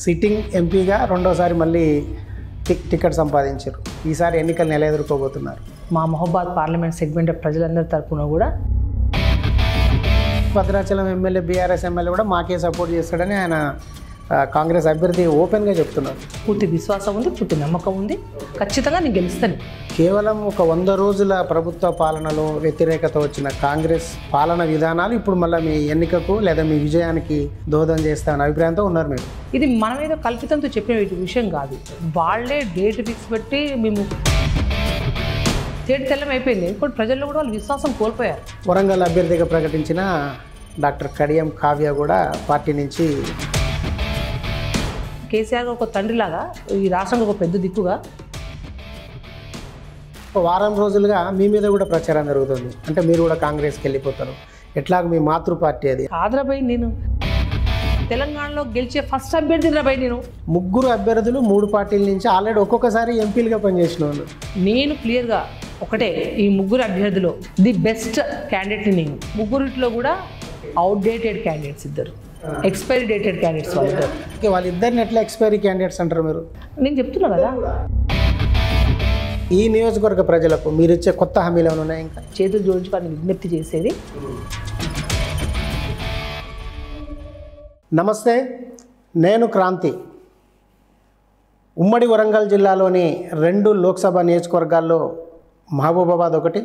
Sitting ఎంపీగా రెండోసారి మళ్ళీ టికెట్ సంపాదించారు. ఈసారి ఎన్నికలను ఎలా ఎదుర్కోబోతున్నారు? మా మహబాద్ పార్లమెంట్ సెగ్మెంట్ ప్రజలందరి తరఫున కూడా భద్రాచలం ఎమ్మెల్యే బీఆర్ఎస్ ఎమ్మెల్యే కూడా మాకే సపోర్ట్ చేస్తాడని ఆయన కాంగ్రెస్ అభ్యర్థి ఓపెన్గా చెప్తున్నారు. పూర్తి విశ్వాసం ఉంది, పూర్తి నమ్మకం ఉంది, ఖచ్చితంగా నేను గెలుస్తాను. కేవలం ఒక 100 రోజుల ప్రభుత్వ పాలనలో వ్యతిరేకత వచ్చిన కాంగ్రెస్ పాలన విధానాలు ఇప్పుడు మళ్ళీ మీ ఎన్నికకు లేదా మీ విజయానికి దోహదం చేస్తామని అభిప్రాయంతో ఉన్నారు మీరు. ఇది మన మీద కల్పితంతో చెప్పిన విషయం కాదు. వాళ్ళే డేట్ ఫిక్స్ పెట్టి మేము తెల్లం అయిపోయింది. ఇంకోటి ప్రజల్లో కూడా వాళ్ళు విశ్వాసం కోల్పోయారు. వరంగల్ అభ్యర్థిగా ప్రకటించిన డాక్టర్ కడియం కావ్య కూడా పార్టీ నుంచి కేసీఆర్ ఒక తండ్రిలాగా ఈ రాష్ట్రానికి ఒక పెద్ద దిక్కుగా ఒక వారం రోజులుగా మీ మీద కూడా ప్రచారం జరుగుతుంది. అంటే మీరు కూడా కాంగ్రెస్కి వెళ్ళిపోతారు, ఎట్లాగ మీ మాతృ పార్టీ అది ఆంధ్రపై నేను తెలంగాణలో గెలిచే ఫస్ట్ అభ్యర్థి రాబాయి. నేను 3 అభ్యర్థులు 3 పార్టీల నుంచి ఆల్రెడీ ఒక్కొక్కసారి ఎంపీలుగా పనిచేసిన వాళ్ళు. నేను క్లియర్గా ఒకటే, ఈ 3 అభ్యర్థులు ది బెస్ట్ క్యాండిడేట్ని నేను. 3 కూడా outdated candidates, 2 expiry dated candidates వాళ్ళిద్దరు. వాళ్ళిద్దరిని ఎట్లా ఎక్స్పైరీ క్యాండిడేట్స్ అంటారు మీరు? నేను చెప్తున్నా కదా, ఈ నియోజకవర్గ ప్రజలకు మీరు ఇచ్చే కొత్త హామీలు ఏమైనా ఉన్నాయి? ఇంకా చేతులు జోడించి వారిని విజ్ఞప్తి చేసేది, నమస్తే, నేను క్రాంతి. ఉమ్మడి వరంగల్ జిల్లాలోని 2 లోక్సభ నియోజకవర్గాల్లో మహబూబాబాద్ ఒకటి.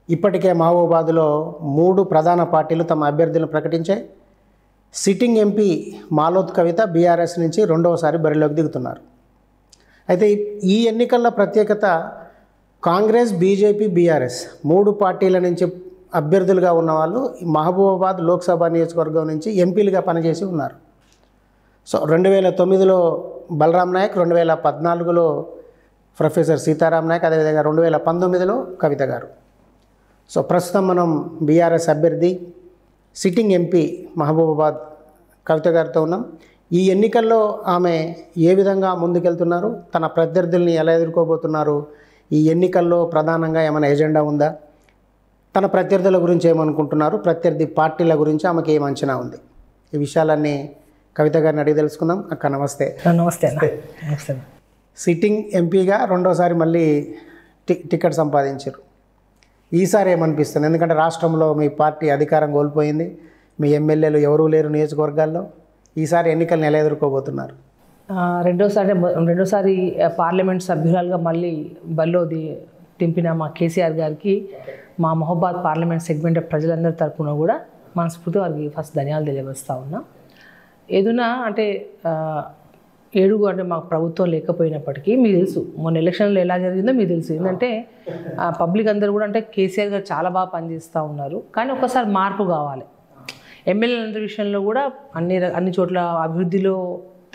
ఇప్పటికే మహబూబాబాద్లో 3 ప్రధాన పార్టీలు తమ అభ్యర్థులను ప్రకటించాయి. సిట్టింగ్ ఎంపీ మాలోత్ కవిత బీఆర్ఎస్ నుంచి రెండవసారి బరిలోకి దిగుతున్నారు. అయితే ఈ ఎన్నికల్లో ప్రత్యేకత, కాంగ్రెస్, బీజేపీ, బీఆర్ఎస్ 3 పార్టీల నుంచి అభ్యర్థులుగా ఉన్నవాళ్ళు మహబూబాబాద్ లోక్సభ నియోజకవర్గం నుంచి ఎంపీలుగా పనిచేసి ఉన్నారు. సో 2009లో బలరాం నాయక్, 2014లో ప్రొఫెసర్ సీతారాం నాయక్, అదేవిధంగా 2019లో కవిత గారు. సో ప్రస్తుతం మనం బీఆర్ఎస్ అభ్యర్థి సిట్టింగ్ ఎంపీ మహబూబాబాద్ కవిత గారితో ఉన్నాం. ఈ ఎన్నికల్లో ఆమె ఏ విధంగా ముందుకెళ్తున్నారు, తన ప్రత్యర్థుల్ని ఎలా ఎదుర్కోబోతున్నారు, ఈ ఎన్నికల్లో ప్రధానంగా ఏమైనా ఎజెండా ఉందా, తన ప్రత్యర్థుల గురించి ఏమనుకుంటున్నారు, ప్రత్యర్థి పార్టీల గురించి ఆమెకి ఏం అంచనా ఉంది, ఈ విషయాలన్నీ కవిత గారిని అడిగి తెలుసుకుందాం. అక్క నమస్తే. నమస్తే నమస్తే. సిట్టింగ్ ఎంపీగా రెండోసారి మళ్ళీ టికెట్ సంపాదించారు. ఈసారి ఏమనిపిస్తుంది? ఎందుకంటే రాష్ట్రంలో మీ పార్టీ అధికారం కోల్పోయింది, మీ ఎమ్మెల్యేలు ఎవరూ లేరు నియోజకవర్గాల్లో. ఈసారి ఎన్నికలను ఎలా ఎదుర్కోబోతున్నారు? రెండోసారి పార్లమెంట్ సభ్యురాలుగా మళ్ళీ బరిలో దింపిన మా కేసీఆర్ గారికి మా మహబాద్ పార్లమెంట్ సెగ్మెంట్ ప్రజలందరి తరఫున కూడా మనస్ఫూర్తిగా వారికి ఫస్ట్ ధన్యవాదాలు తెలియజేస్తూ ఉన్నా. ఏదున్నా అంటే 7 అంటే మాకు ప్రభుత్వం లేకపోయినప్పటికీ మీకు తెలుసు మొన్న ఎలక్షన్లో ఎలా జరిగిందో మీకు తెలుసు. ఏంటంటే పబ్లిక్ అందరూ కూడా అంటే కేసీఆర్ గారు చాలా బాగా పనిచేస్తూ ఉన్నారు, కానీ ఒక్కసారి మార్పు కావాలి. ఎమ్మెల్యేలందరి విషయంలో కూడా అన్ని చోట్ల అభివృద్ధిలో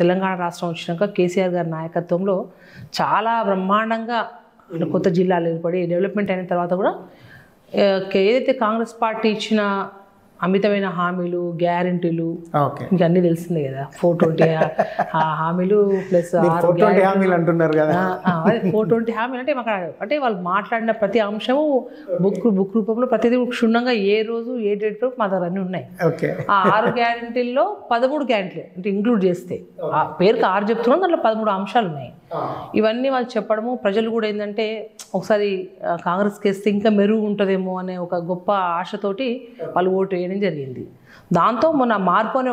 తెలంగాణ రాష్ట్రం వచ్చినాక కేసీఆర్ గారి నాయకత్వంలో చాలా బ్రహ్మాండంగా కొత్త జిల్లాలు ఏర్పడి డెవలప్మెంట్ అయిన తర్వాత కూడా ఏదైతే కాంగ్రెస్ పార్టీ ఇచ్చిన అమితమైన హామీలు, గ్యారెంటీలు ఇంకా అన్నీ తెలిసిందే కదా. 420 హామీలు ప్లస్ 420 హామీలు అంటున్నారు కదా. 420 హామీలు అంటే మాకు అంటే వాళ్ళు మాట్లాడిన ప్రతి అంశము బుక్ రూపంలో ప్రతిదీ క్షుణ్ణంగా ఏ రోజు ఏ డేట్ మా దగ్గర అన్నీ ఉన్నాయి. ఆ 6 గ్యారెంటీల్లో 13 గ్యారెంటీలు అంటే ఇంక్లూడ్ చేస్తే ఆ పేరుకి 6 చెప్తున్నాం, దాంట్లో 13 అంశాలు ఉన్నాయి. ఇవన్నీ వాళ్ళు చెప్పడము, ప్రజలు కూడా ఏంటంటే ఒకసారి కాంగ్రెస్కి వేస్తే ఇంకా మెరుగు ఉంటుందేమో అనే ఒక గొప్ప ఆశతోటి వాళ్ళు ఓటు వేయడం జరిగింది. దాంతో మన మార్పు అనే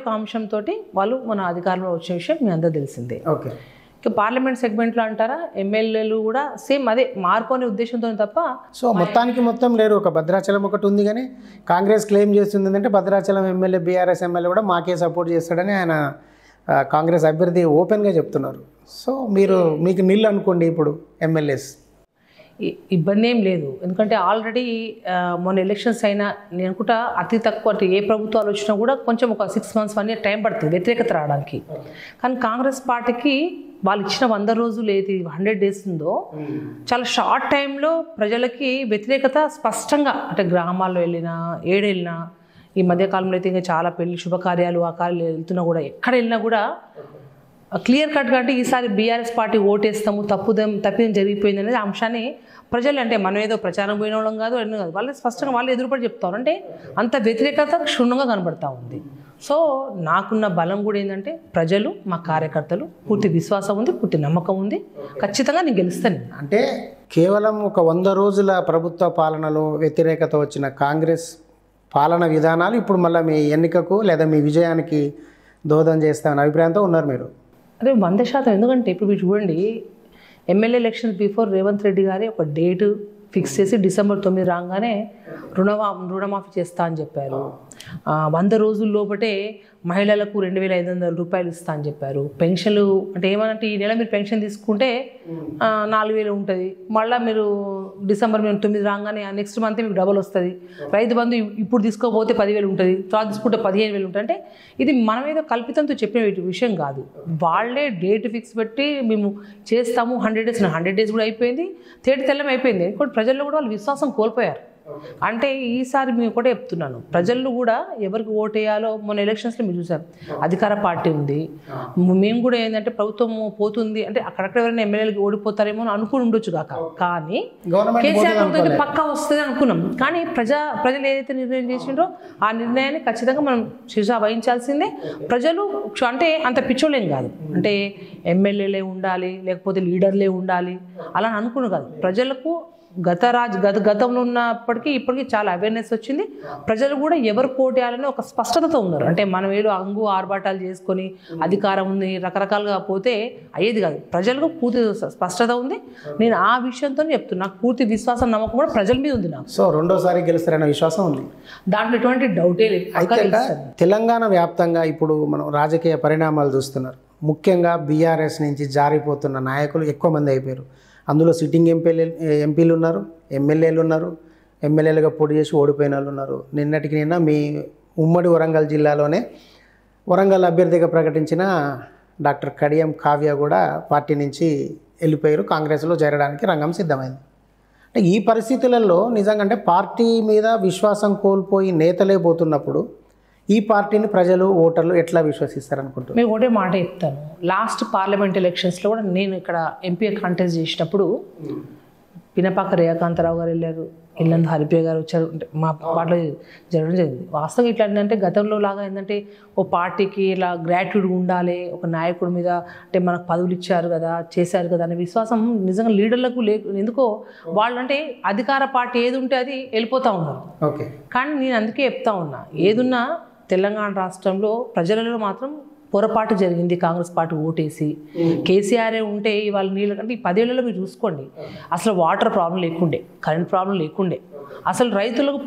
ఒక అంశంతో వాళ్ళు మన అధికారంలో వచ్చే విషయం మీ అందరూ తెలిసిందే. ఇక పార్లమెంట్ సెగ్మెంట్లో అంటారా, ఎమ్మెల్యేలు కూడా సేమ్ అదే మార్పు అనే ఉద్దేశంతో తప్ప. సో మొత్తం లేరు. ఒక భద్రాచలం ఒకటి ఉంది, కానీ కాంగ్రెస్ క్లెయిమ్ చేస్తుంది ఏంటంటే భద్రాచలం ఎమ్మెల్యే బీఆర్ఎస్ ఎమ్మెల్యే కూడా మాకే సపోర్ట్ చేస్తాడని ఆయన కాంగ్రెస్ అభ్యర్థి ఓపెన్గా చెప్తున్నారు. సో మీకు నిల్ అనుకోండి ఇప్పుడు ఎమ్మెల్యేస్ ఇబ్బంది ఏం లేదు. ఎందుకంటే ఆల్రెడీ మొన్న ఎలక్షన్స్ అయినా నేను అనుకుంటా అతి తక్కువ అంటే ఏ ప్రభుత్వాలు వచ్చినా కూడా కొంచెం ఒక 6 months 1 year టైం పడుతుంది వ్యతిరేకత రావడానికి. కానీ కాంగ్రెస్ పార్టీకి వాళ్ళు ఇచ్చిన 100 రోజులు ఏది 100 days ఉందో చాలా షార్ట్ టైంలో ప్రజలకి వ్యతిరేకత స్పష్టంగా అంటే గ్రామాల్లో వెళ్ళినా ఏడెళ్ళినా, ఈ మధ్యకాలంలో అయితే ఇంకా చాలా పెళ్లి శుభకార్యాలు ఆ కార్యాలు వెళ్తున్నా కూడా ఎక్కడ వెళ్ళినా కూడా క్లియర్ కట్గా అంటే ఈసారి బీఆర్ఎస్ పార్టీ ఓటేస్తాము, తప్పిదం జరిగిపోయింది అనేది అంశాన్ని ప్రజలు అంటే మనం ఏదో ప్రచారం పోయిన వాళ్ళం కాదు, అన్నీ కాదు, వాళ్ళు స్పష్టంగా వాళ్ళు ఎదురుపడి చెప్తారు. అంటే అంత వ్యతిరేకత క్షుణ్ణంగా కనబడతా ఉంది. సో నాకున్న బలం కూడా ఏంటంటే ప్రజలు, మా కార్యకర్తలు, పూర్తి విశ్వాసం ఉంది, పూర్తి నమ్మకం ఉంది, ఖచ్చితంగా నేను గెలుస్తాను. అంటే కేవలం ఒక 100 రోజుల ప్రభుత్వ పాలనలో వ్యతిరేకత వచ్చిన కాంగ్రెస్ పాలన విధానాలు ఇప్పుడు మళ్ళీ మీ ఎన్నికకు లేదా మీ విజయానికి దోహదం చేస్తామని అభిప్రాయంతో ఉన్నారు మీరు? అదే 100%. ఎందుకంటే ఇప్పుడు మీరు చూడండి, MLA elections before Revanth Reddy గారి ఒక డేటు ఫిక్స్ చేసి డిసెంబర్ 9 రాగానే రుణమాఫీ చేస్తా అని చెప్పారు. 100 రోజుల లోపటే మహిళలకు 2,500 రూపాయలు ఇస్తా అని చెప్పారు. పెన్షన్లు అంటే ఏమనంటే ఈ నెల మీరు పెన్షన్ తీసుకుంటే 4,000 ఉంటుంది, మళ్ళీ మీరు డిసెంబర్ 9 రాగానే నెక్స్ట్ మంత్ మీకు డబల్ వస్తుంది. రైతు బంధు ఇప్పుడు తీసుకోకపోతే 10,000 ఉంటుంది, తర్వాత తీసుకుంటే 15,000 ఉంటుంది. అంటే ఇది మనం ఏదో కల్పితంతో చెప్పిన విషయం కాదు. వాళ్ళే డేట్ ఫిక్స్ పెట్టి మేము చేస్తాము 100 డేస్. 100 డేస్ కూడా అయిపోయింది, తేటి తెల్లం అయిపోయింది. ఇంకోటి ప్రజల్లో కూడా వాళ్ళు విశ్వాసం కోల్పోయారు. అంటే ఈసారి మేము కూడా చెప్తున్నాను, ప్రజలు కూడా ఎవరికి ఓటేయాలో మొన్న ఎలక్షన్స్లో మీరు చూసారు, అధికార పార్టీ ఉంది. మేము కూడా ఏంటంటే ప్రభుత్వం పోతుంది అంటే అక్కడక్కడ ఎవరైనా ఎమ్మెల్యేలకి ఓడిపోతారేమో అని అనుకుని ఉండొచ్చు కాక, కానీ కేసీఆర్ ప్రభుత్వం పక్కా వస్తుంది అనుకున్నాం. కానీ ప్రజలు ఏదైతే నిర్ణయం చేసిండ్రో ఆ నిర్ణయాన్ని ఖచ్చితంగా మనం శిరసా వహించాల్సిందే. ప్రజలు అంటే అంత పిచ్చోలేం కాదు, అంటే ఎమ్మెల్యేలే ఉండాలి లేకపోతే లీడర్లే ఉండాలి అలా అనుకుని కాదు. ప్రజలకు గతంలో ఉన్నప్పటికీ ఇప్పటికీ చాలా అవేర్నెస్ వచ్చింది. ప్రజలు కూడా ఎవరు పోటీయాలని ఒక స్పష్టతతో ఉన్నారు. అంటే మనం ఏదో అంగు ఆర్భాటాలు చేసుకొని అధికారం ఉంది రకరకాలుగా పోతే అయ్యేది కాదు. ప్రజలకు పూర్తి స్పష్టత ఉంది. నేను ఆ విషయంతో చెప్తున్నా, నాకు పూర్తి విశ్వాసం నమ్మకం కూడా ప్రజల మీద ఉంది. నాకు సో రెండోసారి గెలుస్తారనే విశ్వాసం ఉంది, దాంట్లో ఎటువంటి డౌటే లేదు. తెలంగాణ వ్యాప్తంగా ఇప్పుడు మనం రాజకీయ పరిణామాలు చూస్తున్నారు. ముఖ్యంగా బీఆర్ఎస్ నుంచి జారిపోతున్న నాయకులు ఎక్కువ మంది అయిపోయారు. అందులో సిట్టింగ్ ఎంపీలు ఉన్నారు, ఎమ్మెల్యేలు ఉన్నారు, ఎమ్మెల్యేలుగా పోటీ చేసి ఓడిపోయిన వాళ్ళు ఉన్నారు. నిన్నటికి నిన్న మీ ఉమ్మడి వరంగల్ జిల్లాలోనే వరంగల్ అభ్యర్థిగా ప్రకటించిన డాక్టర్ కడియం కావ్య కూడా పార్టీ నుంచి వెళ్ళిపోయారు, కాంగ్రెస్లో చేరడానికి రంగం సిద్ధమైంది. అంటే ఈ పరిస్థితులలో నిజంగా అంటే పార్టీ మీద విశ్వాసం కోల్పోయి నేతలే పోతున్నప్పుడు ఈ పార్టీని ప్రజలు ఓటర్లు ఎట్లా విశ్వసిస్తారనుకుంటున్నారు? మేము ఒకటే మాట చెప్తాను. లాస్ట్ పార్లమెంట్ ఎలక్షన్స్లో కూడా నేను ఇక్కడ ఎంపీ కంటెస్ట్ చేసినప్పుడు పినపాక రేఖాంతరావు గారు వెళ్ళారు, ఇల్లందు హరిప్రియ గారు వచ్చారు. అంటే మా పాటలో జరగడం జరిగింది. వాస్తవం ఇట్లా ఏంటంటే గతంలో లాగా ఏంటంటే ఓ పార్టీకి ఇలా గ్రాట్యూడ్ ఉండాలి, ఒక నాయకుడి మీద అంటే మనకు పదవులు ఇచ్చారు కదా, చేశారు కదా అనే విశ్వాసం నిజంగా లీడర్లకు ఎందుకో వాళ్ళంటే అధికార పార్టీ ఏది ఉంటే అది వెళ్ళిపోతూ ఉన్నారు. ఓకే, కానీ నేను అందుకే చెప్తా ఉన్నా, ఏదున్నా తెలంగాణ రాష్ట్రంలో ప్రజలలో మాత్రం పొరపాటు జరిగింది. కాంగ్రెస్ పార్టీ ఓటేసి కేసీఆరే ఉంటే ఇవాళ నీళ్ళు అంటే ఈ 10 ఏళ్లలో మీరు చూసుకోండి, అసలు వాటర్ ప్రాబ్లం లేకుండే, కరెంట్ ప్రాబ్లం లేకుండే, అసలు రైతులకు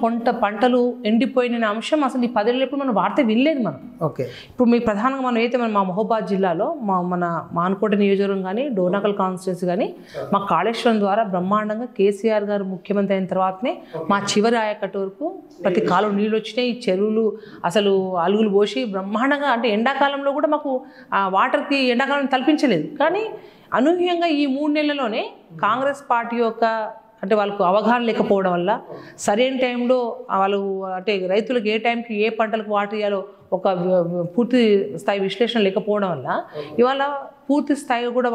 పంటలు ఎండిపోయిన అంశం అసలు ఈ 10 ఏళ్ళు ఎప్పుడు మనం వార్త వినలేదు మనం. ఓకే, ఇప్పుడు మీకు ప్రధానంగా మనం అయితే మా మహబూబాద్ జిల్లాలో మన మానుకోట నియోజకవర్గం కానీ డోర్నకల్ కాన్స్టిట్యున్సీ కానీ మా కాళేశ్వరం ద్వారా బ్రహ్మాండంగా కేసీఆర్ గారు ముఖ్యమంత్రి అయిన తర్వాతనే మా చివరి ఆయకట్టు వరకు ప్రతి కాలం నీళ్ళు వచ్చినాయి. చెరువులు అసలు అలుగులు పోసి బ్రహ్మాండంగా, అంటే ఎండాకాలంలో కూడా మాకు ఆ వాటర్కి ఎండాకాలం తలపించలేదు. కానీ అనూహ్యంగా ఈ 3 నెలల్లోనే కాంగ్రెస్ పార్టీ యొక్క అంటే వాళ్ళకు అవగాహన లేకపోవడం వల్ల, సరైన టైంలో వాళ్ళు అంటే రైతులకు ఏ టైంకి ఏ పంటలకు వాటర్ ఇవ్వాలో ఒక పూర్తి స్థాయి విశ్లేషణ లేకపోవడం వల్ల ఇవాళ పూర్తి స్థాయిగా కూడా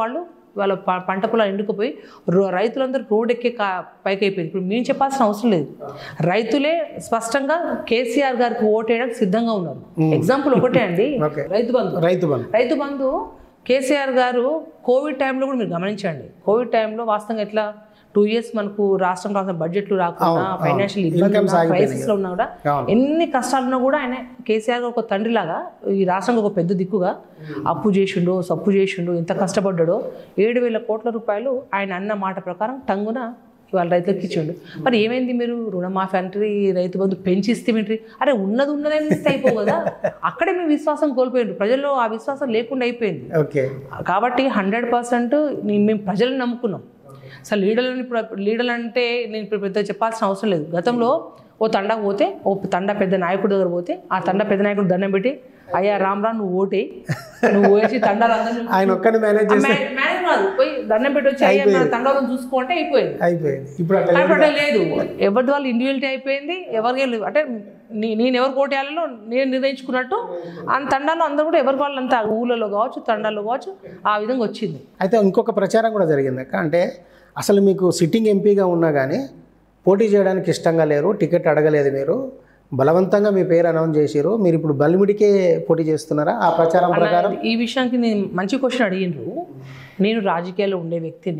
వాళ్ళ పంట పొలాలు ఎండుకుపోయి రైతులందరూ రోడ్ ఎక్కే పైకి అయిపోయింది. ఇప్పుడు మేము చెప్పాల్సిన అవసరం లేదు, రైతులే కేసీఆర్ గారికి ఓటేయడానికి సిద్ధంగా ఉన్నారు. ఎగ్జాంపుల్ ఒకటే అండి, రైతు బంధు కేసీఆర్ గారు కోవిడ్ టైంలో కూడా మీరు గమనించండి. కోవిడ్ టైంలో వాస్తవంగా ఎట్లా 2 years మనకు రాష్ట్రం బడ్జెట్లు రాకుండా ఫైనాన్షియల్ ఇబ్బంది క్రైసిస్లో ఉన్నా కూడా ఎన్ని కష్టాలున్నా కూడా ఆయన కేసీఆర్ ఒక తండ్రిలాగా ఈ రాష్ట్రానికి ఒక పెద్ద దిక్కుగా అప్పు చేసిండో సప్పు చేసిండో ఎంత కష్టపడ్డాడో 7,000 కోట్ల రూపాయలు ఆయన అన్న మాట ప్రకారం టంగున ఇవాళ రైతులకు ఇచ్చిండు. మరి ఏమైంది, మీరు రుణమాఫీ అంటే రైతు బంధు పెంచిస్తే ఏంటి, అరే ఉన్నదే ఇస్తే అయిపో కదా, అక్కడే మేము విశ్వాసం కోల్పోయింది. ప్రజల్లో ఆ విశ్వాసం లేకుండా అయిపోయింది. కాబట్టి 100% మేము ప్రజలను నమ్ముకున్నాం. అసలు లీడర్లు అంటే నేను ఇప్పుడు పెద్ద చెప్పాల్సిన అవసరం లేదు. గతంలో ఓ తండాకు పోతే ఓ తండా పెద్ద నాయకుడి దగ్గర పోతే ఆ తండా పెద్ద నాయకుడు దండం పెట్టి, అయ్యా రామ్రా నువ్వు ఓటే, నువ్వు వేసి తండాలు అందరూ మేనేజ్ కాదు పోయి దండం పెట్టి వచ్చి అయ్యా మన తండాలను చూసుకుంటే అయిపోయింది. ఇప్పుడు లేదు, ఎవరి వాళ్ళు ఇండివిజువాలిటీ అయిపోయింది. ఎవరికి అంటే నేను ఎవరు ఓటేయాలలో నేను నిర్ణయించుకున్నట్టు ఆ తండాలో అందరూ కూడా ఎవరి వాళ్ళంతా ఊళ్ళలో కావచ్చు తండాల్లో కావచ్చు ఆ విధంగా వచ్చింది. అయితే ఇంకొక ప్రచారం కూడా జరిగింది అక్క, అంటే అసలు మీకు సిట్టింగ్ ఎంపీగా ఉన్నా కానీ పోటీ చేయడానికి ఇష్టంగా లేరు, టికెట్ అడగలేదు మీరు, బలవంతంగా మీ పేరు అనౌన్స్ చేసిరు, మీరు ఇప్పుడు బలిమిడికే పోటీ చేస్తున్నారా ఆ ప్రచారం ప్రకారం? ఈ విషయానికి నేను మంచి క్వశ్చన్ అడిగినరు. నేను రాజకీయాల్లో ఉండే వ్యక్తి,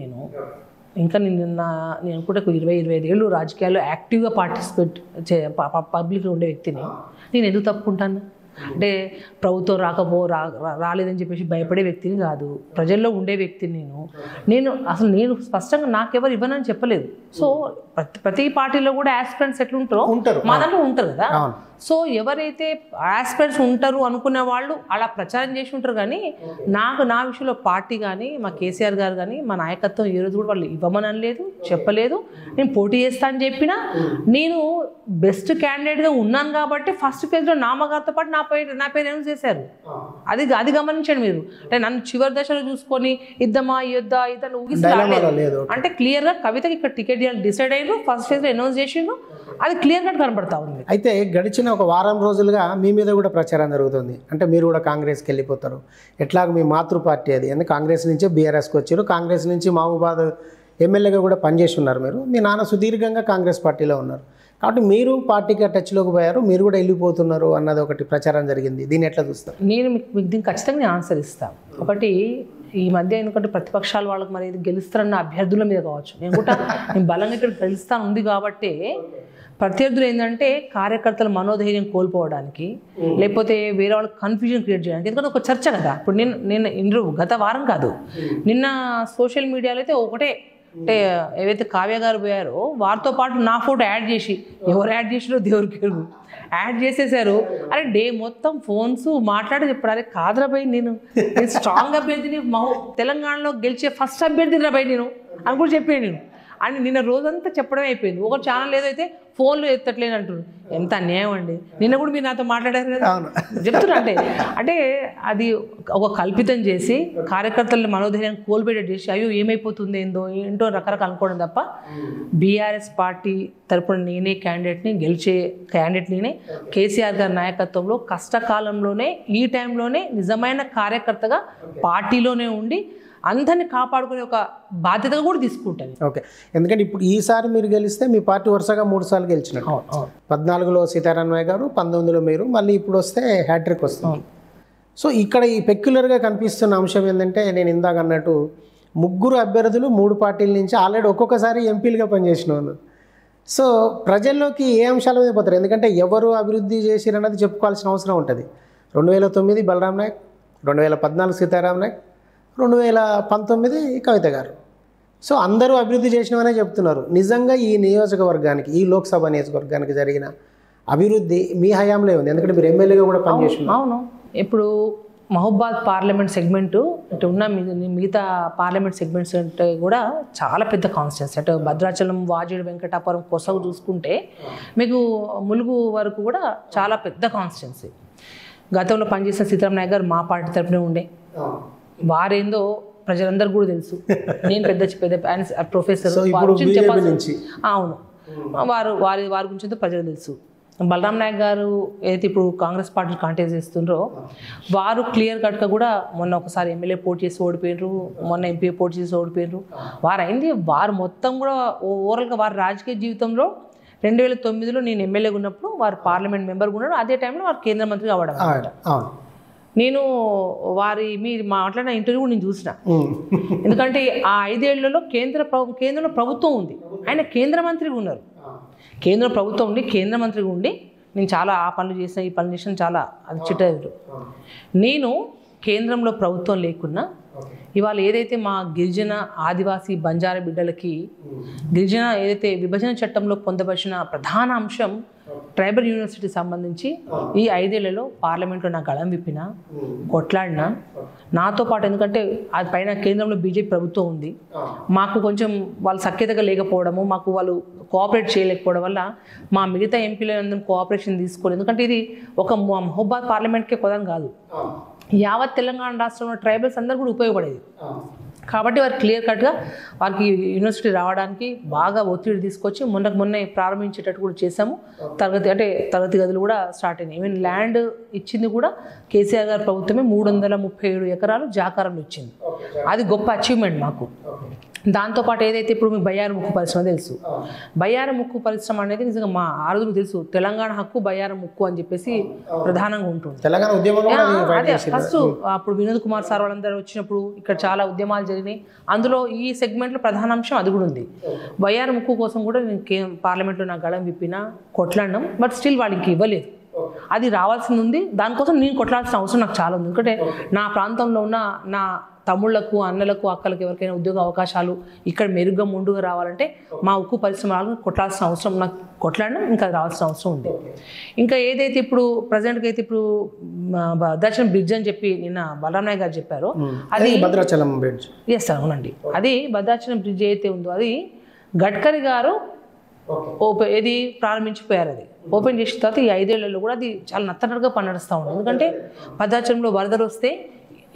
ఇంకా నేను కూడా 20-25 ఏళ్ళు రాజకీయాల్లో యాక్టివ్గా పార్టిసిపేట్ పబ్లిక్లో ఉండే వ్యక్తిని. నేను ఎందుకు తప్పుకుంటాను? అంటే ప్రభుత్వం రాలేదని చెప్పేసి భయపడే వ్యక్తిని కాదు, ప్రజల్లో ఉండే వ్యక్తిని నేను స్పష్టంగా నాకెవరు ఇవ్వనని చెప్పలేదు. సో ప్రతి పార్టీలో కూడా యాస్పిరెంట్స్ ఎట్లుంటారో మా దాంట్లో ఉంటారు కదా. సో ఎవరైతే యాస్పిరెంట్స్ ఉంటారు అనుకునే వాళ్ళు అలా ప్రచారం చేసి ఉంటారు. కానీ నా విషయంలో పార్టీ కానీ మా కేసీఆర్ గారు కానీ మా నాయకత్వం ఈ రోజు కూడా వాళ్ళు ఇవ్వమని అనలేదు, చెప్పలేదు. నేను పోటీ చేస్తా అని చెప్పినా నేను బెస్ట్ క్యాండిడేట్గా ఉన్నాను కాబట్టి ఫస్ట్ ఫేజ్లో నామగారితో పాటు నా పేరు అనౌన్స్ చేశారు. అది గమనించండి మీరు. అంటే నన్ను చివరి దశలో చూసుకొని ఇద్దామా ఇద్దని ఊగిస్తలేదు. అంటే క్లియర్గా కవితకి ఇక్కడ టికెట్ డిసైడ్ అయ్యారు, ఫస్ట్ ఫేజ్లో అనౌన్స్ చేసిండ్రు, అది క్లియర్ కట్ కనబడతా ఉంది. అయితే గడిచిన ఒక వారం రోజులుగా మీ మీద కూడా ప్రచారం జరుగుతుంది. అంటే మీరు కూడా కాంగ్రెస్కి వెళ్ళిపోతారు, ఎట్లాగ మీ మాతృ పార్టీ అది, ఎందుకంటే కాంగ్రెస్ నుంచే బీఆర్ఎస్కి వచ్చారు, కాంగ్రెస్ నుంచి మహబూబాద్ ఎమ్మెల్యేగా కూడా పనిచేసి ఉన్నారు మీరు. మీ నాన్న సుదీర్ఘంగా కాంగ్రెస్ పార్టీలో ఉన్నారు కాబట్టి మీరు పార్టీకి టచ్లోకి పోయారు, మీరు కూడా వెళ్ళిపోతున్నారు అన్నది ఒకటి ప్రచారం జరిగింది. దీన్ని ఎట్లా చూస్తారు? నేను మీకు దీనికి ఖచ్చితంగా ఆన్సర్ ఇస్తాను. ఒకటి ఈ మధ్య ఎందుకంటే ప్రతిపక్షాల వాళ్ళకి మరి గెలుస్తారన్న అభ్యర్థుల మీద కావచ్చు, నేను బలంగా ఇక్కడ గెలుస్తాను ఉంది కాబట్టి ప్రత్యర్థులు ఏంటంటే కార్యకర్తల మనోధైర్యం కోల్పోవడానికి, లేకపోతే వేరే వాళ్ళకి కన్ఫ్యూజన్ క్రియేట్ చేయడానికి. ఎందుకంటే ఒక చర్చ కదా. ఇప్పుడు నేను గత వారం కాదు, నిన్న సోషల్ మీడియాలో అయితే ఒకటే, అంటే ఏవైతే కావ్య గారు పోయారో వారితో పాటు నా ఫోటో యాడ్ చేసి, ఎవరు యాడ్ చేసిరో దేవుడికి యాడ్ చేసేసారు. అరే డే మొత్తం ఫోన్స్ మాట్లాడి చెప్పారు, అరే కాదురాబాయి నేను స్ట్రాంగ్ అభ్యర్థిని, తెలంగాణలో గెలిచే ఫస్ట్ అభ్యర్థిని రాబాయి నేను అని కూడా చెప్పాను నేను. అని నిన్న రోజంతా చెప్పడం అయిపోయింది. ఒక ఛానల్ ఏదైతే ఫోన్లు ఎత్తట్లేదు అంటున్నారు. ఎంత అన్యాయం అండి. నిన్న కూడా మీరు నాతో మాట్లాడారు కదా, చెప్తున్నా. అంటే అది ఒక కల్పితం చేసి కార్యకర్తలను మనోధైర్యం కోల్పోయేటట్టు చేసి అయ్యో ఏమైపోతుంది ఏంటో రకరకాలు అనుకోవడం తప్ప, బీఆర్ఎస్ పార్టీ తరపున నేనే క్యాండిడేట్ని, గెలిచే క్యాండిడేట్ నేనే. కేసీఆర్ గారి నాయకత్వంలో కష్టకాలంలోనే ఈ టైంలోనే నిజమైన కార్యకర్తగా పార్టీలోనే ఉండి అందరినీ కాపాడుకునే ఒక బాధ్యతగా కూడా తీసుకుంటాను. ఓకే, ఎందుకంటే ఇప్పుడు ఈసారి మీరు గెలిస్తే మీ పార్టీ వరుసగా 3 సార్లు గెలిచినట్టు. 14లో సీతారామయ్య గారు, 19లో మీరు, మళ్ళీ ఇప్పుడు వస్తే హ్యాట్రిక్ వస్తుంది. సో ఇక్కడ ఈ పెక్యులర్గా కనిపిస్తున్న అంశం ఏంటంటే, నేను ఇందాక అన్నట్టు 3 అభ్యర్థులు 3 పార్టీల నుంచి ఆల్రెడీ ఒక్కొక్కసారి ఎంపీలుగా పనిచేసిన వాళ్ళు. సో ప్రజల్లోకి ఏ అంశాల మీద పోతారు? ఎందుకంటే ఎవరు అభివృద్ధి చేసిరన్నది చెప్పుకోవాల్సిన అవసరం ఉంటుంది. 2009 బలరాం నాయక్, 2014 సీతారాం నాయక్, 2019 కవిత గారు. సో అందరూ అభివృద్ధి చేసినవనే చెప్తున్నారు. నిజంగా ఈ నియోజకవర్గానికి, ఈ లోక్సభ నియోజకవర్గానికి జరిగిన అభివృద్ధి మీ హయాంలో ఉంది, ఎందుకంటే మీరు ఎమ్మెల్యేగా కూడా పనిచేస్తున్నారు. అవును. ఇప్పుడు మహబూబాద్ పార్లమెంట్ సెగ్మెంటు ఇటు ఉన్న మిగతా పార్లమెంట్ సెగ్మెంట్స్ అంటే కూడా చాలా పెద్ద కాన్స్టిట్యున్సీ. అటు భద్రాచలం, వాజేడు, వెంకటాపురం, కొసగు చూసుకుంటే మీకు ములుగు వరకు కూడా చాలా పెద్ద కాన్స్టిట్యున్సీ. గతంలో పనిచేసిన సీతారాం నాయక్ గారు మా పార్టీ తరఫునే ఉండే, వారేందో ప్రజలందరూ కూడా తెలుసు. నేను పెద్ద ప్రొఫెసర్, అవును, వారి గురించి ప్రజలకు తెలుసు. బలరాం నాయక్ గారు ఏదైతే ఇప్పుడు కాంగ్రెస్ పార్టీ కాంటెస్ట్ చేస్తుండ్రో వారు క్లియర్ కట్గా కూడా మొన్న ఒకసారి ఎమ్మెల్యే పోటీ చేసి ఓడిపోయినరు, మొన్న ఎంపీ పోటీ చేసి ఓడిపోయినరు. వారు మొత్తం కూడా ఓవరాల్గా వారి రాజకీయ జీవితంలో 2009లో నేను ఎమ్మెల్యేగా ఉన్నప్పుడు వారు పార్లమెంట్ మెంబర్గా ఉన్నాడు. అదే టైంలో వారు కేంద్ర మంత్రి కావడం. నేను మీరు మాట్లాడిన ఇంటర్వ్యూ నేను చూసిన. ఎందుకంటే ఆ 5 ఏళ్లలో కేంద్రంలో ప్రభుత్వం ఉంది, ఆయన కేంద్ర మంత్రిగా ఉన్నారు. కేంద్ర ప్రభుత్వం ఉండి కేంద్ర మంత్రిగా ఉండి నేను చాలా ఆ పనులు చేసిన, ఈ పనులు చేసిన, చాలా అది చిట్టారు. నేను కేంద్రంలో ప్రభుత్వం లేకున్నా ఇవాళ ఏదైతే మా గిరిజన, ఆదివాసీ, బంజారా బిడ్డలకి గిరిజన ఏదైతే విభజన చట్టంలో పొందవలసిన ప్రధాన అంశం ట్రైబల్ యూనివర్సిటీ సంబంధించి ఈ 5 ఏళ్లలో పార్లమెంట్లో నా గళం విప్పినా, కొట్లాడినా, నాతో పాటు, ఎందుకంటే అది పైన కేంద్రంలో బీజేపీ ప్రభుత్వం ఉంది, మాకు కొంచెం వాళ్ళు సఖ్యతగా లేకపోవడము, మాకు వాళ్ళు కోఆపరేట్ చేయలేకపోవడం వల్ల మా మిగతా ఎంపీలందరూ కోఆపరేషన్ తీసుకోలేదు. ఎందుకంటే ఇది ఒక మహబూబాద్ పార్లమెంట్కే పదం కాదు, యావత్ తెలంగాణ రాష్ట్రంలో ట్రైబల్స్ అందరూ కూడా ఉపయోగపడేది. కాబట్టి వారు క్లియర్ కట్గా వారికి యూనివర్సిటీ రావడానికి బాగా ఒత్తిడి తీసుకొచ్చి మొన్నే ప్రారంభించేటట్టు కూడా చేసాము. తరగతి గదులు కూడా స్టార్ట్ అయినాయి. ఈవెన్ ల్యాండ్ ఇచ్చింది కూడా కేసీఆర్ గారి ప్రభుత్వమే 337 ఎకరాలు జాకారంలో ఇచ్చింది. అది గొప్ప అచీవ్మెంట్ మాకు. దాంతోపాటు ఏదైతే ఇప్పుడు మీకు బయ్యారం ముక్కు పరిశ్రమ తెలుసు, బయ్యారం ముక్కు పరిశ్రమ అనేది నిజంగా మా ఆరుదుకు తెలుసు, తెలంగాణ హక్కు బయ్యారం ముక్కు అని చెప్పేసి ప్రధానంగా ఉంటుంది. తెలంగాణ ఉద్యమంలో అదే ఫస్ట్ అప్పుడు వినోద్ కుమార్ సార్ వాళ్ళందరూ వచ్చినప్పుడు ఇక్కడ చాలా ఉద్యమాలు జరిగినాయి. అందులో ఈ సెగ్మెంట్లో ప్రధాన అంశం అది కూడా ఉంది. బయ్యారం ముక్కు కోసం కూడా నేను పార్లమెంట్లో నా గళం విప్పినా కొట్లాడినాం, బట్ స్టిల్ వాళ్ళకి ఇవ్వలేదు. అది రావాల్సింది ఉంది, దానికోసం నేను కొట్లాడాల్సిన అవసరం నాకు చాలా ఉంది. ఎందుకంటే నా ప్రాంతంలో ఉన్న నా తమ్ముళ్లకు, అన్నలకు, అక్కలకు ఎవరికైనా ఉద్యోగ అవకాశాలు ఇక్కడ మెరుగ్గా ముందుగా రావాలంటే మా ఉక్కు పరిశ్రమలను కొట్లాడాల్సిన అవసరం, నాకు కొట్లాడినా ఇంకా రావాల్సిన అవసరం ఉంది. ఇంకా ఏదైతే ఇప్పుడు ప్రజెంట్గా అయితే ఇప్పుడు భద్రాచలం బ్రిడ్జ్ అని చెప్పి నిన్న బలరాం నాయక్ గారు చెప్పారో, అది భద్రాచలం బ్రిడ్జ్, ఎస్ సార్ అవునండి, అది భద్రాచలం బ్రిడ్జ్ ఏదైతే ఉందో అది గడ్కరీ గారు ఏది ప్రారంభించిపోయారు. అది ఓపెన్ చేసిన తర్వాత ఈ 5 ఏళ్లలో కూడా అది చాలా నత్తనట్టుగా పనిచేస్తూ ఉంది. ఎందుకంటే భద్రాచలంలో వరదలు వస్తే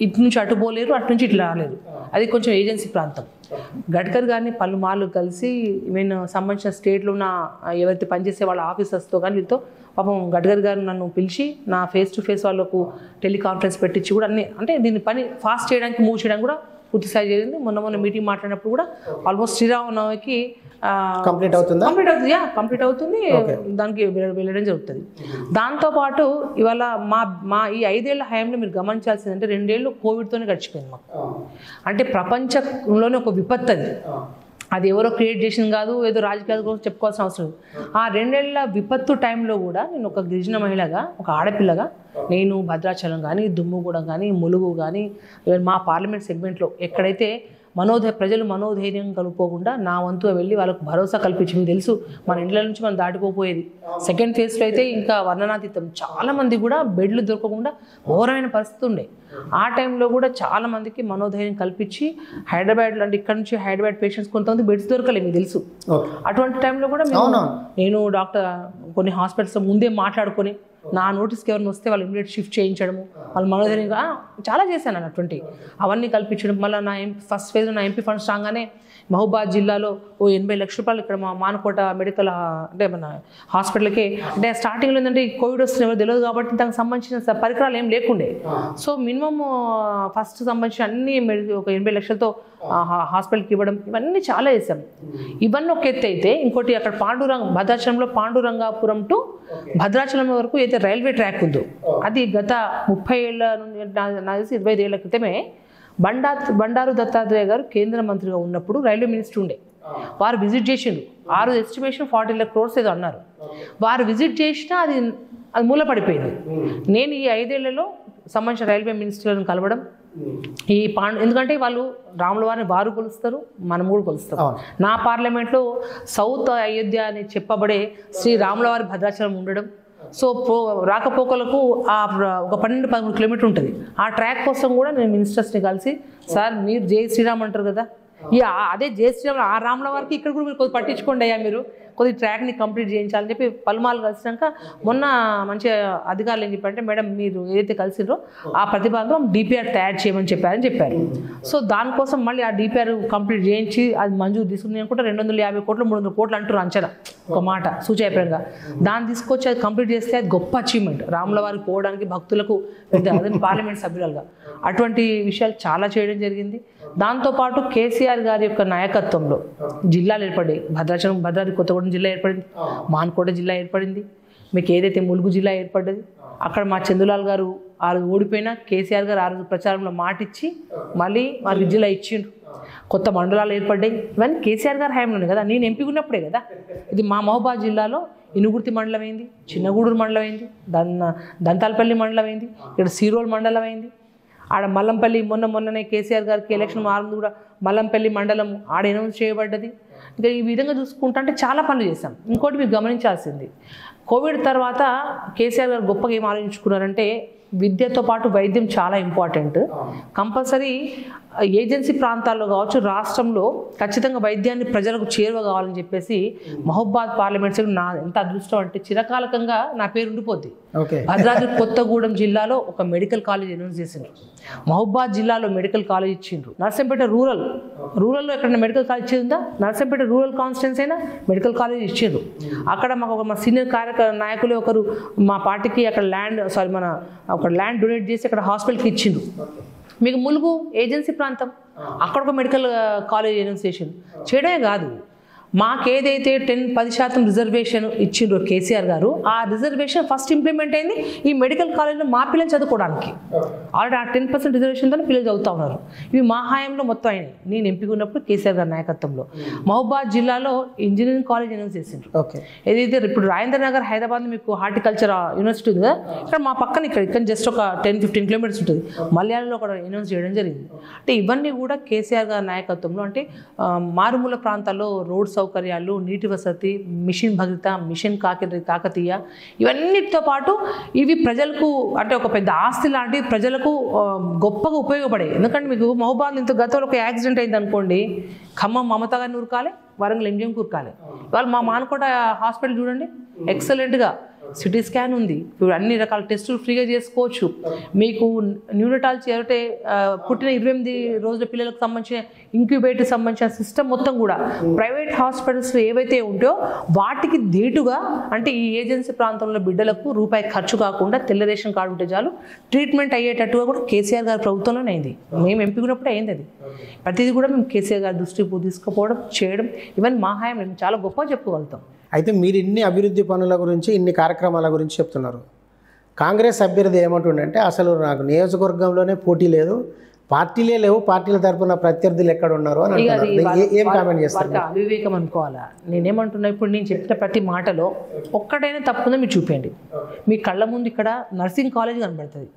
ఇటు నుంచి అటు పోలేరు, అటు నుంచి ఇటు రాలేరు, అది కొంచెం ఏజెన్సీ ప్రాంతం. గడ్కరీ గారిని పలుమార్లు కలిసి నేను సంబంధించిన స్టేట్లో ఉన్న ఎవరైతే పనిచేసే వాళ్ళ ఆఫీసర్స్తో కానీ వీళ్ళతో పాపం గడ్కరీ గారు నన్ను పిలిచి నా ఫేస్ టు ఫేస్ వాళ్ళకు టెలికాన్ఫరెన్స్ పెట్టించి కూడా అన్ని అంటే దీన్ని పని ఫాస్ట్ చేయడానికి మూవ్ చేయడానికి కూడా పూర్తి స్థాయి జరిగింది. మొన్న మీటింగ్ మాట్లాడినప్పుడు కూడా ఆల్మోస్ట్ శ్రీరామనవమికి కంప్లీట్ అవుతుంది, కంప్లీట్ అవుతుంది, దానికి వెళ్ళడం జరుగుతుంది. దాంతోపాటు ఇవాళ మా ఈ 5 ఏళ్ల హయాంలో మీరు గమనించాల్సిందంటే 2 ఏళ్ళు కోవిడ్తోనే గడిచిపోయింది మాకు. అంటే ప్రపంచంలోనే ఒక విపత్తు అది, అది ఎవరో క్రియేట్ చేసింది కాదు, ఏదో రాజకీయాల కోసం చెప్పుకోవాల్సిన అవసరం లేదు. ఆ 2 ఏళ్ల విపత్తు టైంలో కూడా నేను ఒక గిరిజన మహిళగా, ఒక ఆడపిల్లగా నేను భద్రాచలం కానీ, దుమ్ముగూడెం కానీ, ములుగు కానీ, మా పార్లమెంట్ సెగ్మెంట్లో ఎక్కడైతే ప్రజలు మనోధైర్యం కలుపుకోకుండా నా వంతుగా వెళ్ళి వాళ్ళకు భరోసా కల్పించి, మీకు తెలుసు మన ఇండ్ల నుంచి మనం దాటిపోయేది. సెకండ్ ఫేజ్లో అయితే ఇంకా వర్ణనాతీతం, చాలామంది కూడా బెడ్లు దొరకకుండా ఘోరమైన పరిస్థితి ఉండే. ఆ టైంలో కూడా చాలామందికి మనోధైర్యం కల్పించి హైదరాబాద్లో, అంటే ఇక్కడ నుంచి హైదరాబాద్ పేషెంట్స్ కొంతమంది బెడ్స్ దొరకలేదు, మీకు తెలుసు. అటువంటి టైంలో కూడా నేను డాక్టర్ కొన్ని హాస్పిటల్స్ ముందే మాట్లాడుకొని నా నోటీస్కి ఎవరిని వస్తే వాళ్ళు ఇమీడియట్ షిఫ్ట్ చేయించడము, వాళ్ళు మనోధైర్యంగా చాలా చేశాను అటువంటి అవన్నీ కల్పించడం. మళ్ళీ నా ఫస్ట్ ఫేజ్లో నా ఎంపీ ఫండ్స్ రాగానే మహబూబాద్ జిల్లాలో 80 లక్షల రూపాయలు ఇక్కడ మా మానకోట మెడికల్ అంటే మన హాస్పిటల్కి, అంటే స్టార్టింగ్లో ఏంటంటే కోవిడ్ వస్తుంది ఎవరు తెలియదు కాబట్టి దానికి సంబంధించిన పరికరాలు ఏం లేకుండే. సో మినిమం ఫస్ట్ సంబంధించిన అన్ని ఒక 80 లక్షలతో హాస్పిటల్కి ఇవ్వడం, ఇవన్నీ చాలా చేసాం. ఇవన్నీ ఒక ఎత్తు అయితే, ఇంకోటి అక్కడ భద్రాచలంలో పాండురంగాపురం టు భద్రాచలం వరకు అయితే రైల్వే ట్రాక్ ఉందో, అది గత 30 ఏళ్ళ నుండి, నాకు తెలిసి 25 ఏళ్ల క్రితమే బండారు దత్తాత్రేయ గారు కేంద్ర మంత్రిగా ఉన్నప్పుడు రైల్వే మినిస్టర్ ఉండే, వారు విజిట్ చేసిండు. 6 ఎస్టిమేషన్ 40 lakh crores ఏదో అన్నారు. వారు విజిట్ చేసినా అది మూలపడిపోయింది. నేను ఈ 5 ఏళ్లలో సంబంధించిన రైల్వే మినిస్టర్లను కలవడం, ఈ ఎందుకంటే వాళ్ళు రాముల వారిని వారు కొలుస్తారు, మనం కూడా కొలుస్తాం. నా పార్లమెంట్లో సౌత్ అయోధ్య అని చెప్పబడే శ్రీ రాముల వారి భద్రాచలం ఉండడం, సో రాకపోకలకు ఒక 12-13 కిలోమీటర్ ఉంటుంది. ఆ ట్రాక్ కోసం కూడా నేను మినిస్టర్స్ని కలిసి, సార్ మీరు జై శ్రీరామ్ అంటారు కదా, అదే జై శ్రీరామ్ ఆ రాముల వారికి ఇక్కడ కూడా మీరు కొద్దిగా పట్టించుకోండి అయ్యా, మీరు కొద్ది ట్రాక్ని కంప్లీట్ చేయించాలని చెప్పి పలుమార్లు కలిసినాక మొన్న మంచి అధికారులు ఏం చెప్పారంటే, మేడం మీరు ఏదైతే కలిసిరో ఆ ప్రతిభాగం డిపిఆర్ తయారు చేయమని చెప్పారు. సో దానికోసం మళ్ళీ ఆ డిపిఆర్ కంప్లీట్ చేయించి అది మంజూరు తీసుకుని అనుకుంటే 250 కోట్లు 300 కోట్లు అంటారు అంచనా, ఒక మాట సూచయపరంగా. దాన్ని తీసుకొచ్చి అది కంప్లీట్ చేస్తే అది గొప్ప అచీవ్మెంట్ రాముల వారికి పోవడానికి, భక్తులకు పార్లమెంట్ సభ్యులుగా అటువంటి విషయాలు చాలా చేయడం జరిగింది. దాంతోపాటు కేసీఆర్ గారి యొక్క నాయకత్వంలో జిల్లాలు ఏర్పడ్డాయి. భద్రాద్రి కొత్తగూడెం జిల్లా ఏర్పడింది, మానకోట జిల్లా ఏర్పడింది, మీకు ఏదైతే ములుగు జిల్లా ఏర్పడ్డది. అక్కడ మా చందులాల్ గారు ఆ రోజు ఓడిపోయినా కేసీఆర్ గారు ఆ రోజు ప్రచారంలో మాట ఇచ్చి మళ్ళీ వారికి జిల్లా ఇచ్చిండ్రు. కొత్త మండలాలు ఏర్పడ్డాయి. ఇవన్నీ కేసీఆర్ గారు హయాంలోనే కదా, నేను ఎంపీ ఉన్నప్పుడే కదా. ఇది మా మహబూబాద్ జిల్లాలో ఇనుగుర్తి మండలం అయింది, చిన్నగూడూరు మండలం అయింది, దంతాలపల్లి మండలం అయింది, ఇక్కడ సీరోల్ మండలం అయింది, ఆడ మల్లంపల్లి మొన్ననే కేసీఆర్ గారికి ఎలక్షన్ మారింది కూడా మల్లంపల్లి మండలం ఆడ అనౌన్స్ చేయబడ్డది. ఇంకా ఈ విధంగా చూసుకుంటా అంటే చాలా పనులు చేశాం. ఇంకోటి మీరు గమనించాల్సింది, కోవిడ్ తర్వాత కేసీఆర్ గారు గొప్పగా ఏం ఆలోచించుకున్నారంటే, విద్యతో పాటు వైద్యం చాలా ఇంపార్టెంట్, కంపల్సరీ ఏజెన్సీ ప్రాంతాల్లో కావచ్చు రాష్ట్రంలో ఖచ్చితంగా వైద్యాన్ని ప్రజలకు చేరువ కావాలని చెప్పేసి మహబూబాద్ పార్లమెంట్ నా ఎంత అదృష్టం అంటే చిరకాలకంగా నా పేరు ఉండిపోద్ది. భద్రాద్రి కొత్తగూడెం జిల్లాలో ఒక మెడికల్ కాలేజ్ అనౌన్స్ చేసిండ్రు, మహబూబాద్ జిల్లాలో మెడికల్ కాలేజ్ ఇచ్చిండ్రు, నర్సంపేట రూరల్లో ఎక్కడైనా మెడికల్ కాలేజ్ ఇచ్చిందా, నర్సంపేట రూరల్ కాన్స్టిట్యున్సీ అయినా మెడికల్ కాలేజ్ ఇచ్చిండ్రు. అక్కడ మాకు మా సీనియర్ నాయకులు ఒకరు మా పార్టీకి అక్కడ ల్యాండ్ డొనేట్ చేసి అక్కడ హాస్పిటల్కి ఇచ్చిండ్రు. మీకు ములుగు ఏజెన్సీ ప్రాంతం, అక్కడ ఒక మెడికల్ కాలేజ్ అనౌన్సేషన్ చేయడమే కాదు, మాకేదైతే 10% రిజర్వేషన్ ఇచ్చిండ్రో కేసీఆర్ గారు, ఆ రిజర్వేషన్ ఫస్ట్ ఇంప్లిమెంట్ అయింది ఈ మెడికల్ కాలేజ్లో మా పిల్లలు చదువుకోవడానికి. ఆల్రెడీ ఆ 10% రిజర్వేషన్తో పిల్లలు చదువుతూ ఉన్నారు. ఇవి మా హయాంలో మొత్తం అయినాయి, నేను ఎంపిక ఉన్నప్పుడు కేసీఆర్ గారి నాయకత్వంలో. మహబూబాద్ జిల్లాలో ఇంజనీరింగ్ కాలేజ్ అనౌన్స్ చేసిండ్రు. ఏదైతే ఇప్పుడు రాజేంద్ర నగర్ హైదరాబాద్లో మీకు హార్టికల్చర్ యూనివర్సిటీ ఉంది కదా, ఇక్కడ మా పక్కన ఇక్కడ జస్ట్ ఒక 10-15 కిలోమీటర్స్ ఉంటుంది, మలయాళంలో కూడా అనౌన్స్ చేయడం జరిగింది. అంటే ఇవన్నీ కూడా కేసీఆర్ గారి నాయకత్వంలో, అంటే మారుమూల ప్రాంతాల్లో రోడ్ సౌకర్యాలు, నీటి వసతి, మిషన్ భద్రత, మిషన్ కాకతీయ, ఇవన్నిటితో పాటు ఇవి ప్రజలకు అంటే ఒక పెద్ద ఆస్తి లాంటి ప్రజలకు గొప్పగా ఉపయోగపడే. ఎందుకంటే మీకు మహబూబాద్ ఇంత గతంలో ఒక యాక్సిడెంట్ అయింది అనుకోండి, ఖమ్మం మమతా గారిని ఉరకాలి, వరంగల్ ఎంజిఎం ఉరకాలి. వాళ్ళు మా మానకోట హాస్పిటల్ చూడండి, ఎక్సలెంట్గా సిటీ స్కాన్ ఉంది, ఇప్పుడు అన్ని రకాల టెస్టులు ఫ్రీగా చేసుకోవచ్చు. మీకు న్యూనటాలజీ అంటే పుట్టిన 28 రోజుల పిల్లలకు సంబంధించిన ఇంక్యుబేటర్ సంబంధించిన సిస్టమ్ మొత్తం కూడా ప్రైవేట్ హాస్పిటల్స్ ఏవైతే ఉంటాయో వాటికి ధీటుగా, అంటే ఈ ఏజెన్సీ ప్రాంతంలో బిడ్డలకు రూపాయి ఖర్చు కాకుండా తెల్ల రేషన్ కార్డు ఉంటే చాలు ట్రీట్మెంట్ అయ్యేటట్టుగా కూడా కేసీఆర్ గారి ప్రభుత్వంలోనే అయింది. మేము ఎంపికన్నప్పుడే అయింది అది. ప్రతిదీ కూడా మేము కేసీఆర్ గారి దృష్టికి తీసుకుపోవడం చేయడం, ఇవన్నీ మా హాయం మేము చాలా గొప్పగా చెప్పుకోగలుగుతాం. అయితే మీరు ఇన్ని అభివృద్ధి పనుల గురించి, ఇన్ని కార్యక్రమాల గురించి చెప్తున్నారు. కాంగ్రెస్ అభ్యర్థి ఏమంటుండంటే అసలు నాకు నియోజకవర్గంలోనే పోటీ లేదు, పార్టీలే లేవు, పార్టీల తరఫున ప్రత్యర్థులు ఎక్కడ ఉన్నారు అని అంటున్నారు. ఏం కామెంట్ చేస్తారు? అవివేకం అనుకోవాలా? నేనేమంటున్నా, ఇప్పుడు నేను చెప్పిన ప్రతి మాటలో ఒక్కటైనా తప్పుందో మీరు చూపండి. మీ కళ్ళ ముందు ఇక్కడ నర్సింగ్ కాలేజ్ కనబడుతుంది,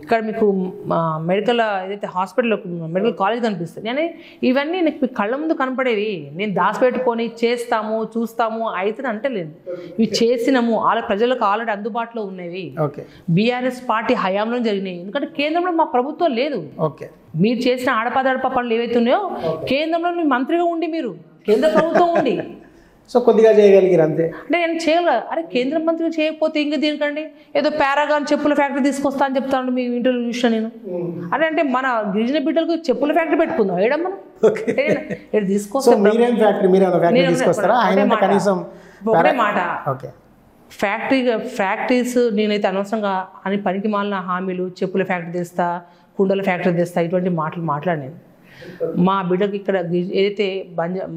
ఇక్కడ మీకు మెడికల్ ఏదైతే హాస్పిటల్ మెడికల్ కాలేజ్ కనిపిస్తుంది. నేను ఇవన్నీ నీకు మీ కళ్ళ ముందు కనపడేవి, నేను దాచిపెట్టుకొని చేస్తాము చూస్తాము అయితే అంటలేదు. ఇవి చేసినాము, వాళ్ళ ప్రజలకు ఆల్రెడీ అందుబాటులో ఉన్నవి. బీఆర్ఎస్ పార్టీ హయాంలో జరిగినాయి, ఎందుకంటే కేంద్రంలో మా ప్రభుత్వం లేదు. మీరు చేసిన ఆడపదడప పనులు ఏవైతే ఉన్నాయో కేంద్రంలో మీ మంత్రిగా ఉండి, మీరు కేంద్ర ప్రభుత్వం ఉండి సో కొద్దిగా చేయగలిగారు అంతే. అంటే నేను చేయగల, అరే కేంద్ర మంత్రిగా చేయకపోతే ఇంకా దీనికండి ఏదో పారాగాన్ చెప్పుల ఫ్యాక్టరీ తీసుకొస్తా అని చెప్తాను మీ ఇంటర్వ్యూ చూసిన నేను. అంటే మన గిరిజన బిడ్డలకు చెప్పుల ఫ్యాక్టరీ పెట్టుకుందాం ఏడమ్మా తీసుకొస్తాం. ఒకటే మాట, ఫ్యాక్టరీస్ నేనైతే అనవసరంగా అని పనికి మాలిన హామీలు, చెప్పుల ఫ్యాక్టరీ తెస్తా, కుండల ఫ్యాక్టరీ తెస్తా, ఇటువంటి మాటలు మాట్లాడినాను. మా బిడ్డకి ఇక్కడ ఏదైతే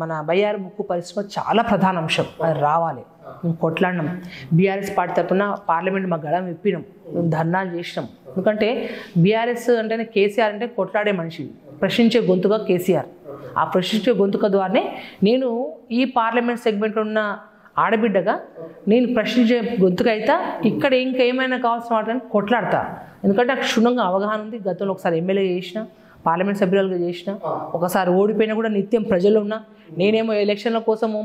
మన బయ్యారు ముక్కు పరిశ్రమ చాలా ప్రధాన అంశం, అది రావాలి. మేము కొట్లాడినాం, బీఆర్ఎస్ పార్టీ తరఫున పార్లమెంట్ మా గళం విప్పినాం, మేము ధర్నాలు చేసినాం. ఎందుకంటే బీఆర్ఎస్ అంటేనే కేసీఆర్ అంటే కొట్లాడే మనిషి, ప్రశ్నించే గొంతుగా కేసీఆర్. ఆ ప్రశ్నించే గొంతుక ద్వారానే నేను ఈ పార్లమెంట్ సెగ్మెంట్లో ఉన్న ఆడబిడ్డగా నేను ప్రశ్నించే గొంతుగా అయితే ఇక్కడ ఇంకా ఏమైనా కావాల్సిన వాటిని కొట్లాడతా. ఎందుకంటే నాకు క్షుణ్ణంగా అవగాహన ఉంది. గతంలో ఒకసారి ఎమ్మెల్యే చేసిన, పార్లమెంట్ సభ్యులుగా చేసిన, ఒకసారి ఓడిపోయినా కూడా నిత్యం ప్రజల్లో ఉన్నా. నేనేమో ఎలక్షన్ల కోసము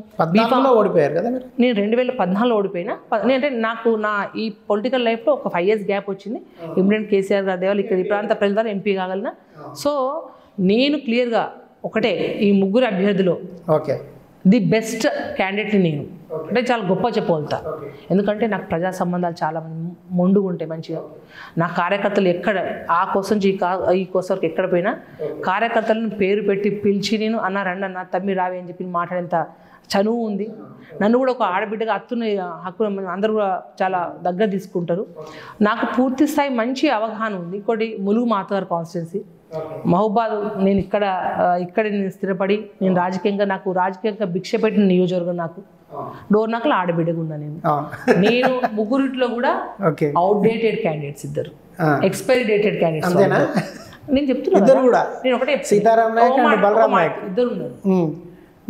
ఓడిపోయారు కదా, నేను 2014లో ఓడిపోయినా. అంటే నాకు నా ఈ పొలిటికల్ లైఫ్లో ఒక 5 years గ్యాప్ వచ్చింది. ఇమ్మీడియట్ కేసీఆర్ గారి దేవాలి ఇక్కడ ఈ ప్రాంత ప్రజల ద్వారా ఎంపీ కాగలనా. సో నేను క్లియర్గా ఒకటే, ఈ ముగ్గురు అభ్యర్థులు ది బెస్ట్ క్యాండిడేట్ని నేను అంటే చాలా గొప్ప చెప్పగలుగుతా. ఎందుకంటే నాకు ప్రజా సంబంధాలు చాలా మొండుగా ఉంటాయి మంచిగా. నా కార్యకర్తలు ఎక్కడ ఆ కోసం ఈ కోసం ఎక్కడ పోయినా కార్యకర్తలను పేరు పెట్టి పిలిచి నేను అన్నారండి అన్న తమ్మి రావి అని చెప్పి మాట్లాడేంత చనువు ఉంది. నన్ను కూడా ఒక ఆడబిడ్డగా హక్కు అందరూ కూడా చాలా దగ్గర తీసుకుంటారు. నాకు పూర్తి స్థాయి మంచి అవగాహన ఉంది. ఇంకోటి ములుగు మాతగారు కాన్స్టిట్యున్సీ, మహబూబాద్, నేను ఇక్కడ నేను స్థిరపడి నేను రాజకీయంగా భిక్ష పెట్టిన నియోజకవర్గం. నాకు డోర్నాకలు ఆడబిడ్డగా ఉన్నా నేను ముగ్గురిట్లో కూడా అవుట్డేటెడ్ క్యాండిడేట్స్, ఇద్దరు ఎక్స్పైరీ డేటెడ్ క్యాండిడేట్స్. నేను చెప్తున్నా, నేను ఒకటే ఇద్దరు ఉన్నారు.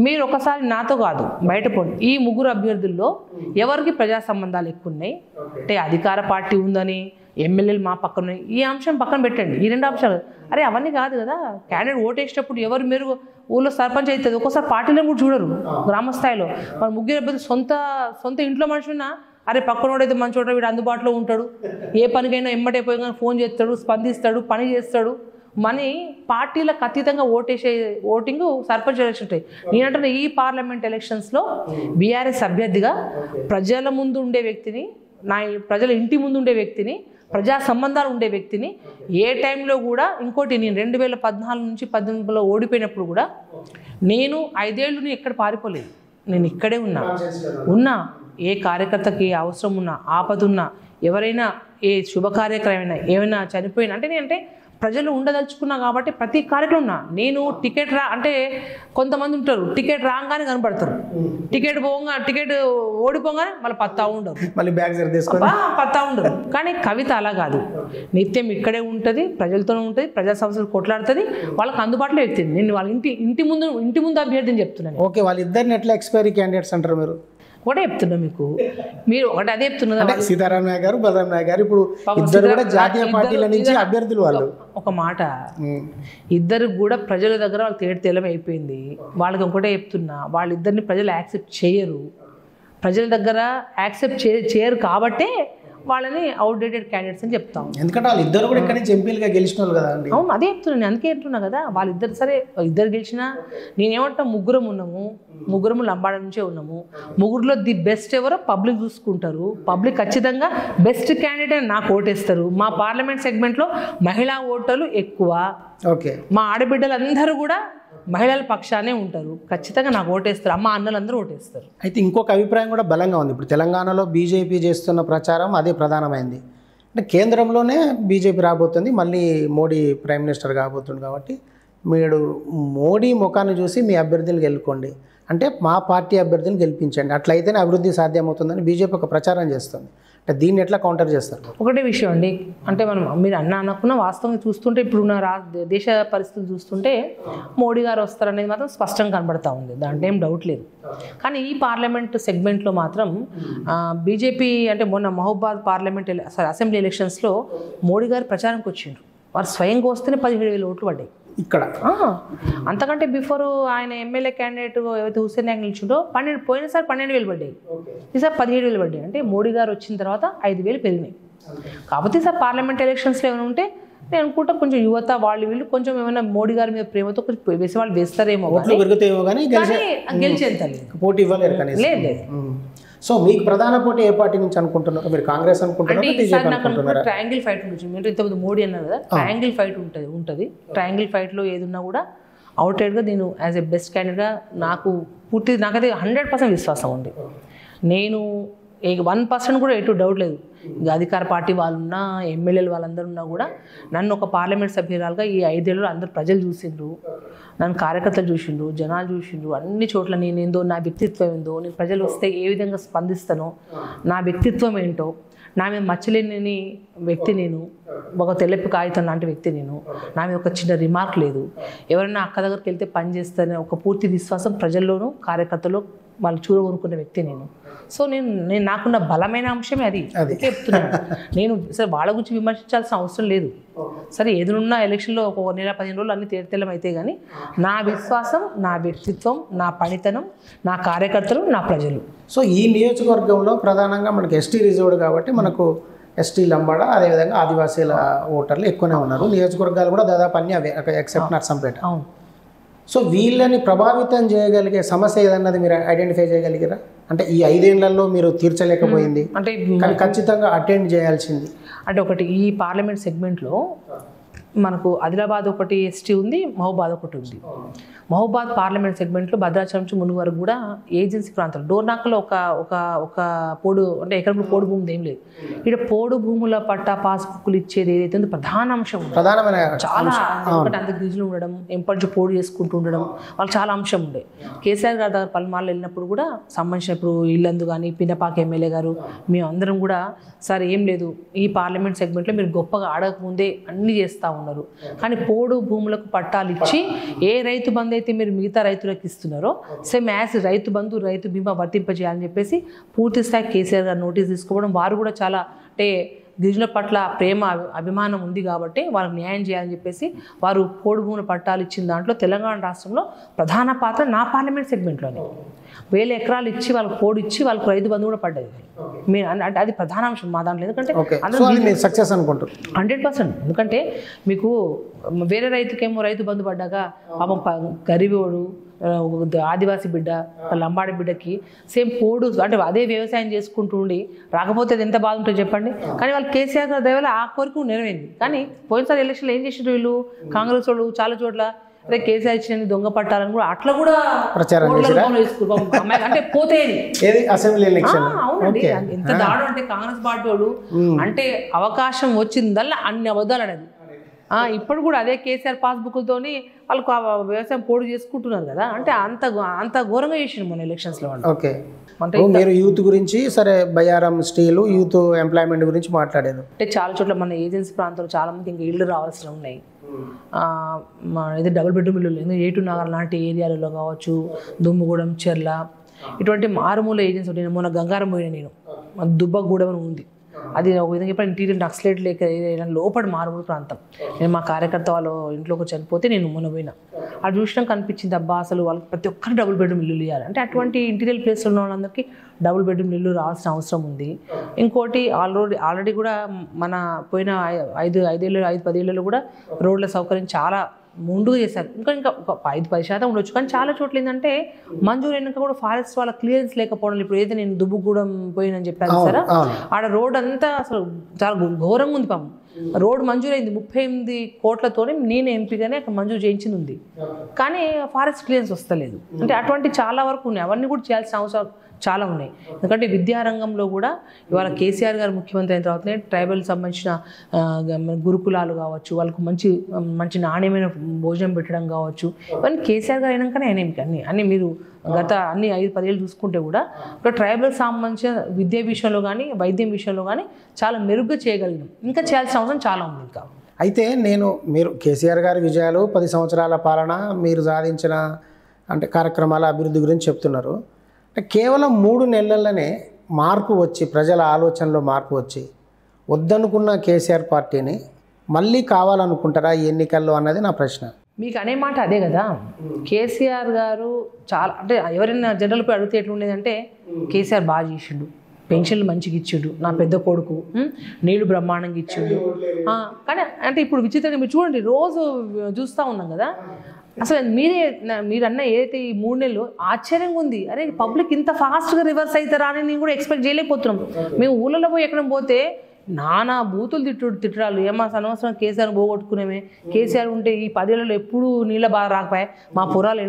మీరు ఒకసారి నాతో కాదు బయట పోండి, ఈ ముగ్గురు అభ్యర్థుల్లో ఎవరికి ప్రజా సంబంధాలు ఎక్కువ ఉన్నాయి, అంటే అధికార పార్టీ ఉందని, ఎమ్మెల్యేలు మా పక్కన ఉన్నాయి, ఈ అంశం పక్కన పెట్టండి. ఈ 2 అంశాలు అరే అవన్నీ కాదు కదా. క్యాండిడేట్ ఓటేసేటప్పుడు ఎవరు మీరు ఊళ్ళో సర్పంచ్ అవుతుంది, ఒక్కోసారి పార్టీలను కూడా చూడరు గ్రామ స్థాయిలో. మన ముగ్గురు అభ్యర్థులు సొంత ఇంట్లో మనిషి ఉన్నా, అరే పక్కనోడైతే మంచోట వీడు అందుబాటులో ఉంటాడు, ఏ పనికైనా ఎమ్మటే పోయి కానీ ఫోన్ చేస్తాడు, స్పందిస్తాడు, పని చేస్తాడు. మనీ పార్టీలకు అతీతంగా ఓటింగ్ సర్పంచ్ ఎలక్షన్ ఉంటాయి. నేనంటున్నా ఈ పార్లమెంట్ ఎలక్షన్స్లో బీఆర్ఎస్ అభ్యర్థిగా ప్రజల ముందు ఉండే వ్యక్తిని, ప్రజల ఇంటి ముందు ఉండే వ్యక్తిని, ప్రజా సంబంధాలు ఉండే వ్యక్తిని, ఏ టైంలో కూడా. ఇంకోటి, నేను 2014 నుంచి 2018లో ఓడిపోయినప్పుడు కూడా నేను 5 ఏళ్ళు ఎక్కడ పారిపోలేదు, నేను ఇక్కడే ఉన్నా. ఏ కార్యకర్తకి అవసరం ఉన్నా, ఆపద ఉన్నా, ఎవరైనా ఏ శుభకార్యక్రమైనా, ఏమైనా చనిపోయినా, అంటే ప్రజలు ఉండదలుచుకున్నా కాబట్టి ప్రతి కార్యక్రమం నేను టికెట్ అంటే కొంతమంది ఉంటారు టికెట్ రాగానే కనపడతారు, టికెట్ ఓడిపోగానే మళ్ళీ పత్తా ఉండరు, మళ్ళీ బ్యాగ్ తీసుకొని పత్తా ఉండరు. కానీ కవిత అలా కాదు, నిత్యం ఇక్కడే ఉంటుంది, ప్రజలతోనే ఉంటుంది, ప్రజా సమస్యలు కొట్లాడుతుంది, వాళ్ళకి అందుబాటులో ఎత్తింది. నేను వాళ్ళ ఇంటి ముందు అభ్యర్థిని చెప్తున్నాను. ఓకే, వాళ్ళిద్దరిని ఎట్లా ఎక్స్పైరీ క్యాండిడేట్స్ అంటారు మీరు? ఒకటే చెప్తున్నా మీకు, మీరు ఒకటి అదే చెప్తున్నారు. సీతారాం నాయక్ గారు, బలరాం నాయక్ గారు ఇప్పుడు ఇద్దరు కూడా జాతీయ పార్టీల నుంచి అభ్యర్థులు. వాళ్ళు ఒక మాట, ఇద్దరు కూడా ప్రజల దగ్గర వాళ్ళు తేడం అయిపోయింది. వాళ్ళకి ఒకటే చెప్తున్నా, వాళ్ళిద్దరిని ప్రజలు యాక్సెప్ట్ చేయరు, ప్రజల దగ్గర యాక్సెప్ట్ చేయరు కాబట్టే వాళ్ళని అవుట్డేటెడ్ క్యాండిడేట్స్ అని చెప్తాం. ఎందుకంటే వాళ్ళు ఇద్దరు కూడా ఇక్కడ నుంచి ఎంపీలుగా గెలిచిన వాళ్ళు కదా అండి. అవును, అదే చెప్తున్నాను నేను, అందుకే చెప్తున్నా కదా. వాళ్ళిద్దరు సరే, ఇద్దరు గెలిచినా నేనేమంటా, ముగ్గురం ఉన్నాము, ముగ్గురము లంబాడ నుంచే ఉన్నాము. ముగ్గురులో ది బెస్ట్ ఎవరో పబ్లిక్ చూసుకుంటారు. పబ్లిక్ ఖచ్చితంగా బెస్ట్ క్యాండిడేట్ నాకు ఓటేస్తారు. మా పార్లమెంట్ సెగ్మెంట్లో మహిళా ఓటర్లు ఎక్కువ. ఓకే, మా ఆడబిడ్డలందరూ కూడా మహిళల పక్షానే ఉంటారు, ఖచ్చితంగా నాకు ఓటేస్తారు. అమ్మ అన్నలందరూ ఓటేస్తారు. అయితే ఇంకొక అభిప్రాయం కూడా బలంగా ఉంది. ఇప్పుడు తెలంగాణలో బీజేపీ చేస్తున్న ప్రచారం అదే ప్రధానమైంది. అంటే కేంద్రంలోనే బీజేపీ రాబోతుంది, మళ్ళీ మోడీ ప్రైమ్ మినిస్టర్ కాబోతుంది. కాబట్టి మీరు మోడీ ముఖాన్ని చూసి మీ అభ్యర్థులు గెలుకోండి, అంటే మా పార్టీ అభ్యర్థిని గెలిపించండి, అట్లయితేనే అభివృద్ధి సాధ్యమవుతుందని బీజేపీ ఒక ప్రచారం చేస్తుంది. అంటే దీన్ని ఎట్లా కౌంటర్ చేస్తారు? ఒకటే విషయం అండి, అంటే మీరు అనుకున్న వాస్తవంగా చూస్తుంటే ఇప్పుడున్న దేశ పరిస్థితులు చూస్తుంటే మోడీ గారు వస్తారనేది మాత్రం స్పష్టంగా కనబడతా ఉంది, దాంట్లో ఏం డౌట్ లేదు. కానీ ఈ పార్లమెంట్ సెగ్మెంట్లో మాత్రం బీజేపీ అంటే మొన్న మహబూబాద్ పార్లమెంట్ అసెంబ్లీ ఎలక్షన్స్లో మోడీ గారు ప్రచారంకి వచ్చిండ్రు. వారు స్వయంగా వస్తేనే 17,000 ఓట్లు పడ్డాయి ఇక్కడ. అంతకంటే బిఫోర్ ఆయన ఎమ్మెల్యే క్యాండిడేట్ ఏవైతే హుస్సేన్ నాయక్ నిలిచిండో పోయినసారి 12,000 పడ్డాయి, ఈసారి 17,000 పడ్డాయి. అంటే మోడీ గారు వచ్చిన తర్వాత 5,000 పెరిగినాయి. కాకపోతే ఈసారి పార్లమెంట్ ఎలక్షన్స్లో ఏమైనా ఉంటే నేను అనుకుంటా కొంచెం యువత వీళ్ళు కొంచెం ఏమైనా మోడీ గారి మీద ప్రేమతో కొంచెం వేసే వాళ్ళు వేస్తారేమో, గెలిచేంత పోటీ ఇవ్వలేరు లేదు. సో మీకు ప్రధాన పోటీ ఏ పార్టీ నుంచి అనుకుంటున్నారు? మీరు కాంగ్రెస్ అనుకుంటున్నారు? ట్రయాంగిల్ ఫైట్ ఉంటుంది. మీరు ఇంతకుముందు మోడీ అన్నారు కదా, ట్రయాంగిల్ ఫైట్ ఉంటుంది. ట్రయాంగిల్ ఫైట్లో ఏదున్నా కూడా అవుట్రైడ్గా నేను యాజ్ ఎ బెస్ట్ క్యాండిడేట్గా నాకైతే 100% విశ్వాసం ఉంది. నేను 1% కూడా ఎటు డౌట్ లేదు. అధికార పార్టీ వాళ్ళున్నా, ఎమ్మెల్యేలు వాళ్ళందరూ ఉన్నా కూడా నన్ను ఒక పార్లమెంట్ సభ్యురాలుగా ఈ 5 ఏళ్ళు అందరూ ప్రజలు చూసిండ్రు, నన్ను కార్యకర్తలు చూసిండ్రు, జనాలు చూసిండ్రు. అన్ని చోట్ల నేనేందో, నా వ్యక్తిత్వం ఏందో, నేను ప్రజలు వస్తే ఏ విధంగా స్పందిస్తానో, నా వ్యక్తిత్వం ఏంటో, నా మీద మచ్చలేని వ్యక్తి నేను, ఒక తెల్లపు కాగితం లాంటి వ్యక్తి నేను, నా మీద ఒక చిన్న రిమార్క్ లేదు, ఎవరైనా అక్క దగ్గరికి వెళ్తే పని చేస్తానే ఒక పూర్తి విశ్వాసం ప్రజల్లోనూ కార్యకర్తలు వాళ్ళు చూడగొనుకున్న వ్యక్తి నేను. సో నేను నాకున్న బలమైన అంశమే అది చెప్తున్నాను. నేను సరే వాళ్ళ గురించి విమర్శించాల్సిన అవసరం లేదు. సరే ఏదైనా ఎలక్షన్లో ఒక 15 రోజులు అన్ని తేటతెల్లం అయితే కానీ నా విశ్వాసం, నా వ్యక్తిత్వం, నా పనితనం, నా కార్యకర్తలు, నా ప్రజలు. సో ఈ నియోజకవర్గంలో ప్రధానంగా మనకి ఎస్టీ రిజర్వ్డ్ కాబట్టి మనకు ఎస్టీ లంబాడ, అదేవిధంగా ఆదివాసీల ఓటర్లు ఎక్కువనే ఉన్నారు. నియోజకవర్గాలు కూడా దాదాపు అన్ని అవే ఎక్సెప్ట్ నర్సంపేట. అవును. సో వీళ్ళని ప్రభావితం చేయగలిగే సమస్య ఏదన్నది మీరు ఐడెంటిఫై చేయగలిగారా? అంటే ఈ 5 ఏళ్లలో మీరు తీర్చలేకపోయింది అంటే కానీ ఖచ్చితంగా అటెండ్ చేయాల్సింది అంటే ఒకటి, ఈ పార్లమెంట్ సెగ్మెంట్లో మనకు ఆదిలాబాద్ ఒకటి ఎస్టీ ఉంది, మహబూబాద్ ఒకటి ఉంది. మహబూబాద్ పార్లమెంట్ సెగ్మెంట్లో భద్రాచలం నుంచి మునుగు వరకు కూడా ఏజెన్సీ ప్రాంతాలు, డోర్నాకలో ఒక పోడు అంటే ఎక్కడ పోడు భూమి ఏం లేదు. ఇక్కడ పోడు భూముల పట్టా పాస్ బుక్కులు ఇచ్చేది ఏదైతే ఉందో ప్రధాన అంశం, ప్రధానమైన చాలా అంత గిరిజనులు ఉండడం, ఎంపటి పోడు చేసుకుంటూ ఉండడం, వాళ్ళకి చాలా అంశం ఉండే. కేసీఆర్ గారి దగ్గర పలుమార్లు వెళ్ళినప్పుడు కూడా సంబంధించిన ఇప్పుడు ఇల్లందు కానీ పిన్నపాక ఎమ్మెల్యే గారు మేము అందరం కూడా సార్ ఏం లేదు, ఈ పార్లమెంట్ సెగ్మెంట్లో మీరు గొప్పగా ఆడకముందే అన్నీ చేస్తూ ఉన్నారు, కానీ పోడు భూములకు పట్టాలు ఇచ్చి ఏ రైతు బంధు అయితే మీరు మిగతా రైతులకు ఇస్తున్నారో సేమ్ యాజ్ రైతు బంధు, రైతు బీమా వర్తింపజేయాలని చెప్పేసి పూర్తి స్థాయి కేసీఆర్ గారు నోటీస్ తీసుకోవడం, వారు కూడా చాలా అంటే గిరిజనుల పట్ల ప్రేమ అభిమానం ఉంది కాబట్టి వాళ్ళకి న్యాయం చేయాలని చెప్పేసి వారు పోడు భూముల పట్టాలు ఇచ్చిన దాంట్లో తెలంగాణ రాష్ట్రంలో ప్రధాన పాత్ర నా పార్లమెంట్ సెగ్మెంట్లోనే 1000 ఎకరాలు ఇచ్చి వాళ్ళకి పోడు ఇచ్చి వాళ్ళకి రైతు బంధు కూడా పడ్డది. మీరు అంటే అది ప్రధాన అంశం మా దాంట్లో. ఎందుకంటే 100%. ఎందుకంటే మీకు వేరే రైతుకేమో రైతు బంధు పడ్డాక పాపం గరీబోడు ఆదివాసీ బిడ్డ లంబాడి బిడ్డకి సేమ్ పోడు అంటే అదే వ్యవసాయం చేసుకుంటూ ఉండి రాకపోతే అది ఎంత బాధ ఉంటుందో చెప్పండి. కానీ వాళ్ళు కేసీఆర్ గారి దయవల్ల ఆ కోరిక నెరవేరింది. కానీ పోయినసారి ఎలక్షన్లో ఏం చేసారు వీళ్ళు, కాంగ్రెస్ వాళ్ళు చాలా చోట్ల అదే కేసీఆర్ ఇచ్చిన దొంగ పట్టాలని కూడా అట్లా కూడా ప్రచారం అంటే పోతే అసెంబ్లీ ఎలక్షన్. అవునండి, ఎంత దాడు అంటే కాంగ్రెస్ పార్టీ వాళ్ళు అంటే అవకాశం వచ్చిందల్లా అన్ని అబద్ధాలు అనేది ఇప్పుడు కూడా అదే కేసీఆర్ పాస్బుక్లతోని వాళ్ళకు వ్యవసాయం పోడు చేసుకుంటున్నారు కదా. అంటే అంత ఘోరంగా చేసిండు మన ఎలక్షన్స్లో. ఓకే, అంటే మీరు యూత్ గురించి సరే బయ్యారం స్టీల్ యూత్ ఎంప్లాయ్మెంట్ గురించి మాట్లాడారు. అంటే చాలా చోట్ల మన ఏజెన్సీ ప్రాంతంలో చాలా మందికి ఇంకా ఇళ్ళు రావాల్సి ఉన్నాయి. ఇది డబుల్ బెడ్రూమ్ ఇల్లు ఏటు నగర్ లాంటి ఏరియాలలో కావచ్చు, దుమ్ముగూడెం, చెర్ల ఇటువంటి మారుమూల ఏజెన్సీ ఉంటాయి. మొన్న గంగారం పోయిన నేను, దుబ్బగూడెం అని ఉంది. అది ఒక విధంగా ఇప్పుడు ఇంటీరియర్ నక్సలైట్ లేక లోపల మారుమూల ప్రాంతం. నేను మా కార్యకర్త వాళ్ళు ఇంట్లోకి చనిపోతే నేను మొన్న పోయినా, అది చూసినాక కనిపించింది అబ్బా అసలు వాళ్ళకి ప్రతి ఒక్కరు డబుల్ బెడ్రూమ్ ఇల్లు ఇవ్వాలి. అంటే అటువంటి ఇంటీరియర్ ప్లేస్లో ఉన్న వాళ్ళందరికీ డబుల్ బెడ్రూమ్ ఇల్లు రావాల్సిన అవసరం ఉంది. ఇంకోటి ఆల్రెడీ కూడా మన పోయిన 5-10 ఏళ్ళలో కూడా రోడ్ల సౌకర్యం చాలా ముందుగా చేశారు. ఇంకా ఒక 5-10% ఉండొచ్చు. కానీ చాలా చోట్ల ఏంటంటే మంజూరు అయినాక కూడా ఫారెస్ట్ వాళ్ళ క్లియరెన్స్ లేకపోవడం. ఇప్పుడు ఏదైతే నేను దుబ్బగూడెం పోయినని చెప్పాను సార్, ఆడ రోడ్ అంతా అసలు చాలా ఘోరంగా ఉంది. పాపం రోడ్ మంజూరైంది 38 కోట్లతోనే, నేను ఎంపీగానే అక్కడ మంజూరు చేయించింది ఉంది. కానీ ఫారెస్ట్ క్లియరెన్స్ వస్తలేదు. అంటే అటువంటి చాలా వరకు ఉన్నాయి. అవన్నీ కూడా చేయాల్సిన అవసరం చాలా ఉన్నాయి. ఎందుకంటే విద్యారంగంలో కూడా ఇవాళ కేసీఆర్ గారు ముఖ్యమంత్రి అయిన తర్వాతనే ట్రైబల్ సంబంధించిన గురుకులాలు కావచ్చు, వాళ్ళకు మంచి నాణ్యమైన భోజనం పెట్టడం కావచ్చు, ఇవన్నీ కేసీఆర్ గారు అయినాకనే అయినాయి. అన్నీ మీరు గత 5-10 ఏళ్ళు చూసుకుంటే కూడా ఇక్కడ ట్రైబల్ సంబంధించిన విద్యా విషయంలో కానీ వైద్యం విషయంలో కానీ చాలా మెరుగ్గా చేయగలిగినాం. ఇంకా చేయాల్సిన అవసరం చాలా ఉంది ఇంకా. అయితే మీరు కేసీఆర్ గారి విజయాలు 10 సంవత్సరాల పాలన మీరు సాధించిన అంటే కార్యక్రమాల అభివృద్ధి గురించి చెప్తున్నారు. కేవలం 3 నెలల్లోనే మార్పు వచ్చి, ప్రజల ఆలోచనలో మార్పు వచ్చి వద్దనుకున్న కేసీఆర్ పార్టీని మళ్ళీ కావాలనుకుంటారా ఈ ఎన్నికల్లో అన్నది నా ప్రశ్న. మీకు అనే మాట అదే కదా, కేసీఆర్ గారు చాలా అంటే ఎవరైనా జనరల్పై అడిగితే ఎట్లుండేదంటే కేసీఆర్ బాగా చేసిండు, పెన్షన్లు మంచిగా ఇచ్చిండు, నా పెద్ద కొడుకు నీళ్లు బ్రహ్మాండంగా ఇచ్చిండు. కానీ అంటే ఇప్పుడు విచిత్రంగా మీరు చూడండి, రోజు చూస్తూ ఉన్నాం కదా, అసలు మీరన్న ఏదైతే ఈ 3 నెలలు ఆశ్చర్యంగా ఉంది. అరే పబ్లిక్ ఇంత ఫాస్ట్గా రివర్స్ అవుతారా అని నేను కూడా ఎక్స్పెక్ట్ చేయలేకపోతున్నాం. మేము ఊళ్ళలో పోయి ఎక్కడ పోతే నానా బూతులు తిట్టడాలు, ఏమా అనవసరం కేసీఆర్ పోగొట్టుకునేమే, కేసీఆర్ ఉంటే ఈ 10 ఏళ్లలో ఎప్పుడు నీళ్ళ బాగా రాకపోయా, మా పొరాలు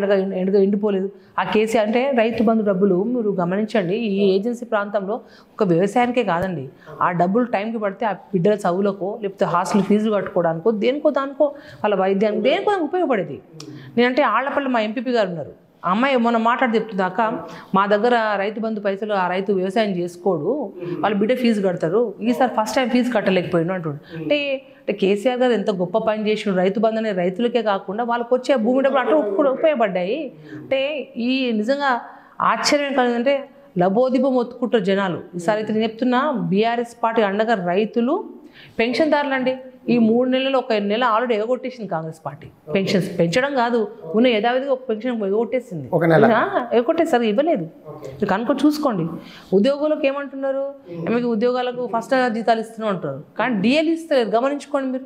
ఎండిపోలేదు. ఆ కేసీఆర్ అంటే రైతు బంధు డబ్బులు మీరు గమనించండి, ఈ ఏజెన్సీ ప్రాంతంలో ఒక వ్యవసాయానికే కాదండి, ఆ డబ్బులు టైంకి పడితే ఆ బిడ్డల చదువులకో లేకపోతే హాస్టల్ ఫీజులు కట్టుకోవడానికో దానికో వాళ్ళ వైద్యానికి దేనికో ఉపయోగపడేది. నేనంటే ఆళ్లపల్లి మా ఎంపీపీ గారు ఉన్నారు, అమ్మాయి మొన్న మాట్లాడి చెప్తుందాక, మా దగ్గర రైతు బంధు పైసలు ఆ రైతు వ్యవసాయం చేసుకోడు, వాళ్ళ బిడ్డ ఫీజు కడతారు, ఈసారి ఫస్ట్ టైం ఫీజు కట్టలేకపోయినా అంటుండు. అంటే కేసీఆర్ గారు ఎంత గొప్ప పని చేసిన, రైతు బంధు అనే రైతులకే కాకుండా వాళ్ళకి వచ్చే భూమి డబ్బులు అట్లా కూడా ఉపయోగపడ్డాయి. అంటే ఈ నిజంగా ఆశ్చర్యం కలిగిందంటే లబోదిబం ఒత్తుకుంటారు జనాలు. ఈసారి అయితే నేను చెప్తున్నా, బీఆర్ఎస్ పార్టీ అండగా రైతులు, పెన్షన్దారులు అండి. ఈ 3 నెలల్లో ఒక నెల ఆల్రెడీ ఎగగొట్టేసింది కాంగ్రెస్ పార్టీ. పెన్షన్స్ పెంచడం కాదు, ఉన్న యథావిధిగా ఒక పెన్షన్ ఎగగొట్టేసింది, ఎగగొట్టేసారు, ఇవ్వలేదు. మీరు కనుక చూసుకోండి. ఉద్యోగులకు ఏమంటున్నారు, మీకు ఉద్యోగాలకు ఫస్ట్ జీతాలు ఇస్తూనే ఉంటారు, కానీ డిఎల్ ఇస్తారు. గమనించుకోండి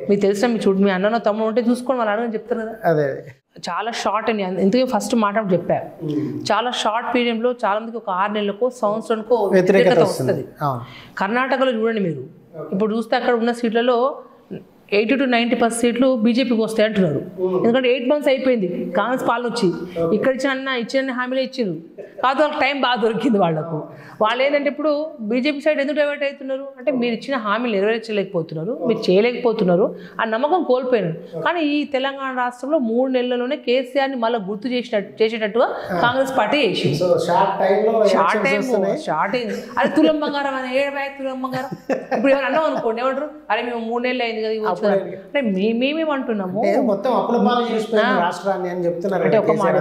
మీకు తెలిసిన మీ అన్ననో తమ్ముడు ఉంటే చూసుకోండి, వాళ్ళు అడగని చెప్తారు కదా. అదే చాలా షార్ట్ అని ఎందుకే ఫస్ట్ మాట చెప్పా, చాలా షార్ట్ పీరియడ్లో చాలా మందికి ఒక 6 నెలలకో సంవత్సరానికో వ్యతిరేకత వస్తుంది. కర్ణాటకలో చూడండి మీరు, ఇప్పుడు చూస్తే అక్కడ ఉన్న సీట్లలో 80-90% సీట్లు బీజేపీకి వస్తాయి అంటున్నారు. ఎందుకంటే 8 months అయిపోయింది కాంగ్రెస్ పాలన వచ్చి, ఇక్కడ ఇచ్చిన హామీలే ఇచ్చారు, కాదు వాళ్ళకి టైం బాగా దొరికింది వాళ్ళకు. వాళ్ళు ఏంటంటే ఇప్పుడు బీజేపీ సైడ్ ఎందుకు డైవర్ట్ అవుతున్నారు అంటే, మీరు ఇచ్చిన హామీలు నెరవేర్చలేకపోతున్నారు, మీరు చేయలేకపోతున్నారు, ఆ నమ్మకం కోల్పోయినారు. కానీ ఈ తెలంగాణ రాష్ట్రంలో 3 నెలల్లోనే కేసీఆర్ని మళ్ళీ గుర్తు చేసేటట్టుగా కాంగ్రెస్ పార్టీ చేసింది. షార్ట్ అయింది. అది తులం బంగారం అని తులం బంగారం. ఇప్పుడు ఎవరు అన్నాం అనుకోండి, ఏమంటారు, అరే మేము 3 నెలలు అయింది కదా. అంటే మేమేమంటున్నాము, అంటే ఒక మాట,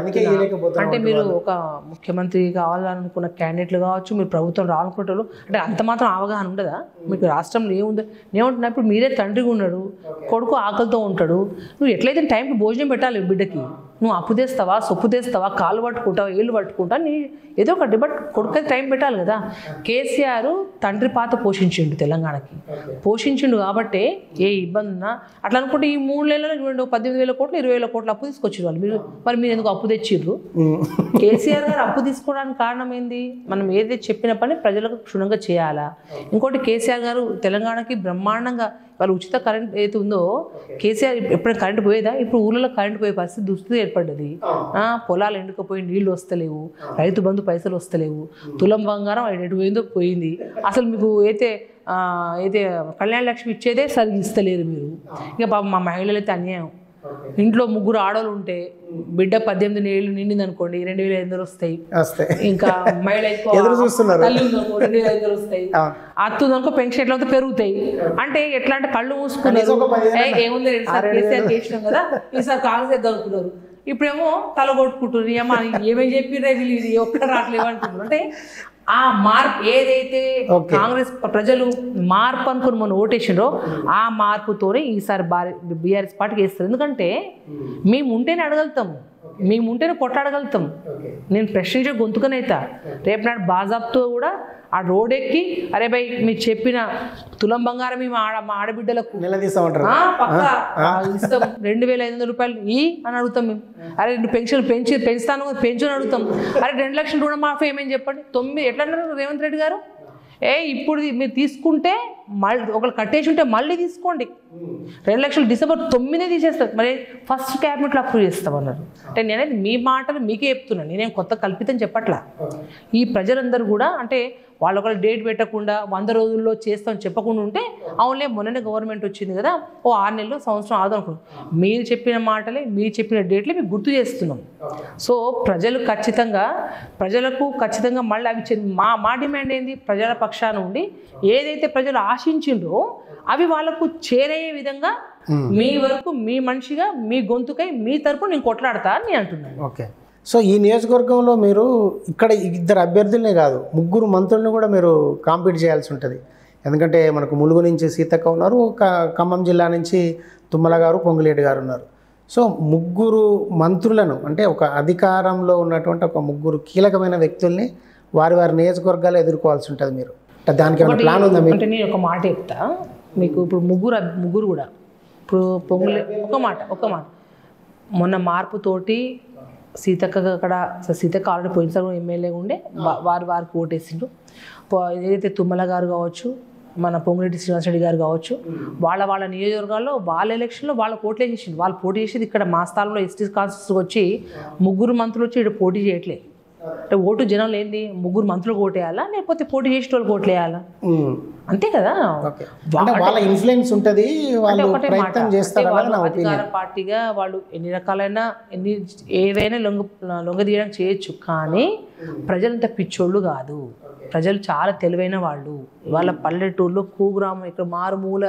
అంటే మీరు ఒక ముఖ్యమంత్రి కావాలనుకున్న క్యాండిడేట్లు కావచ్చు, మీరు ప్రభుత్వం రావాలనుకుంటారు, అంటే అంత మాత్రం అవగాహన ఉండదా మీకు రాష్ట్రంలో ఏముంది? ఏమంటున్నా, ఇప్పుడు మీరే తండ్రిగా ఉన్నాడు, కొడుకు ఆకలితో ఉంటాడు, నువ్వు ఎట్లయితే టైంకి భోజనం పెట్టాలి బిడ్డకి, నువ్వు అప్పు తెస్తావా, సొప్పు తెస్తావా, కాళ్ళు పట్టుకుంటావా, ఏళ్ళు పట్టుకుంటా, నీ ఏదో ఒకటి, బట్ కొడుకు టైం పెట్టాలి కదా. కేసీఆర్ తండ్రి పాత పోషించిండు, తెలంగాణకి పోషించిండు కాబట్టి ఏ ఇబ్బంది ఉన్నా. అట్లా అనుకుంటే ఈ 3 నెలల్లో చూడండి, 18,000 కోట్లు 20,000 కోట్లు అప్పు తీసుకొచ్చారు వాళ్ళు. మీరు ఎందుకు అప్పు తెచ్చిర్రు? కేసీఆర్ గారు అప్పు తీసుకోవడానికి కారణం ఏంది? మనం ఏదైతే చెప్పిన పని ప్రజలకు క్షుణ్ణంగా చేయాలా. ఇంకోటి, కేసీఆర్ గారు తెలంగాణకి బ్రహ్మాండంగా వాళ్ళు ఉచిత కరెంట్ ఏదైతే ఉందో, కేసీఆర్ ఎప్పుడైనా కరెంట్ పోయేదా? ఇప్పుడు ఊళ్ళలో కరెంట్ పోయే పరిస్థితి దుస్థితి ఏర్పడ్డది. పొలాలు ఎండుకపోయి నీళ్లు వస్తలేవు, రైతు బంధు పైసలు వస్తలేవు, తులం బంగారం ఎటు పోయిందో పోయింది. అసలు మీకు అయితే అయితే కళ్యాణ లక్ష్మి ఇచ్చేదే సరిగ్గా ఇస్తలేరు మీరు. ఇక పాపం మా మహిళలు అయితే అన్యాయం. ఇంట్లో 3 ఆడవాళ్ళు ఉంటే బిడ్డ 18 ఏళ్ళు నిండింది అనుకోండి 2,500 వస్తాయి. ఇంకా మహిళ తల్లి ఉందనుకో 2,500 వస్తాయి. అత్తుందనుకో పెన్షన్ ఎట్లా పెరుగుతాయి. అంటే ఎట్లా అంటే కళ్ళు మూసుకున్నారు, ఏముంది కేసీఆర్ చేసినాం కదా ఈసారి కాంగ్రెస్ వేద్దాం అనుకున్నారు. ఇప్పుడేమో తల కొట్టుకుంటున్నారు, ఏమేమి చెప్పిరే ఇది ఒక్కడ రావట్లేవు అంటున్నారు. అంటే ఆ మార్పు ఏదైతే కాంగ్రెస్ ప్రజలు మార్పు అనుకుని మనం ఓటేసిండ్రో ఆ మార్పుతోనే ఈసారి బీఆర్ఎస్ పార్టీకి వేస్తారు. ఎందుకంటే మేము ఉంటేనే అడగలుగుతాము, మేము ఉంటేనే కొట్లాడగలుగుతాం. నేను ప్రశ్నించే గొంతుకనైతా రేపు నాడు బాజాబ్తో కూడా ఆ రోడ్ ఎక్కి అరే భయ్ మీరు చెప్పిన తులం బంగారం మా ఆడబిడ్డలకు పక్కా ఇస్తాం 2,500 రూపాయలు అని అడుగుతాం మేము. అరే పెన్షన్ పెంచుతాను పెంచుని అడుగుతాం. అరే 2 లక్షల రుణమాఫీ ఏమని చెప్పండి. 9 ఎట్లా అన్నారు రేవంత్ రెడ్డి గారు, ఇప్పుడు మీరు తీసుకుంటే మళ్ళీ ఒకళ్ళు కట్టేసి ఉంటే మళ్ళీ తీసుకోండి 2 లక్షలు December 9 తీసేస్తారు, మరి ఫస్ట్ క్యాబినెట్లో అప్రూవ్ చేస్తామన్నారు. అంటే నేనైతే మీ మాటలు మీకే చెప్తున్నాను, నేనేం కొత్త కల్పితం చెప్పట్లా. ఈ ప్రజలందరూ కూడా అంటే వాళ్ళు ఒకళ్ళు డేట్ పెట్టకుండా 100 రోజుల్లో చేస్తామని చెప్పకుండా ఉంటే అవునులే మొన్ననే గవర్నమెంట్ వచ్చింది కదా 6 నెలలు సంవత్సరం ఆదు అనుకున్నాం. మీరు చెప్పిన మాటలే మీరు చెప్పిన డేట్లే మీకు గుర్తు చేస్తున్నాం. సో ప్రజలకు ఖచ్చితంగా మళ్ళీ అవి మా డిమాండ్ ఏంది, ప్రజల పక్షాన ఉండి ఏదైతే ప్రజలు ఆశించిండ్రో అవి వాళ్ళకు చేరయ్యే విధంగా మీ వరకు మీ మనిషిగా మీ గొంతుకై మీ తరపున నేను కొట్లాడతా అని నేను అంటున్నాను. ఓకే. సో ఈ నియోజకవర్గంలో మీరు ఇక్కడ 2 అభ్యర్థులనే కాదు 3 మంత్రులను కూడా మీరు కాంపీట్ చేయాల్సి ఉంటుంది. ఎందుకంటే మనకు ములుగు నుంచి సీతక్క ఉన్నారు, ఖమ్మం జిల్లా నుంచి తుమ్మల గారు, పొంగులేటి గారు ఉన్నారు. సో 3 మంత్రులను అంటే ఒక అధికారంలో ఉన్నటువంటి ఒక 3 కీలకమైన వ్యక్తుల్ని వారి నియోజకవర్గాలు ఎదుర్కోవాల్సి ఉంటుంది. మీరు దానికి ఏమైనా ప్లాన్ ఉందా? అంటే నేను ఒక మాట చెప్తా మీకు. ఇప్పుడు ముగ్గురు కూడా ఇప్పుడు ఒక మాట మొన్న మార్పుతోటి సీతక్క అక్కడ సీతక్క ఆల్రెడీ పోయినసారి ఎమ్మెల్యే ఉండే వారికి ఓటేసిండ్రు. ఏదైతే తుమ్మల గారు కావచ్చు, మన పొంగులేటి శ్రీనివాసరెడ్డి గారు కావచ్చు, వాళ్ళ నియోజకవర్గాల్లో వాళ్ళ ఎలక్షన్లో వాళ్ళ ఓట్లు వేసేసిండు. వాళ్ళు పోటీ చేసేది ఇక్కడ మా స్థానంలో ఎస్టీ కాన్స్టిట్యూన్సీకి వచ్చి 3 మంత్రులు వచ్చి ఇక్కడ పోటీ చేయట్లేదు. అంటే ఓటు జనం ఏంది 3 మంత్రులకు ఓటేయాలా లేకపోతే పోటీ చేసే వాళ్ళకి ఓట్లు వేయాలా, అంతే కదా. వాళ్ళ ఇన్ఫ్లుయెన్స్ ఉంటుంది, వాళ్ళు ప్రయత్నం చేస్తారు. అధికార పార్టీగా వాళ్ళు ఎన్ని రకాలైన ఏవైనా లొంగదీయడానికి చేయొచ్చు, కానీ ప్రజలంతా పిచ్చోళ్ళు కాదు. ప్రజలు చాలా తెలివైన వాళ్ళు. వాళ్ళ పల్లెటూరులో కుగ్రామం ఇక్కడ మారుమూల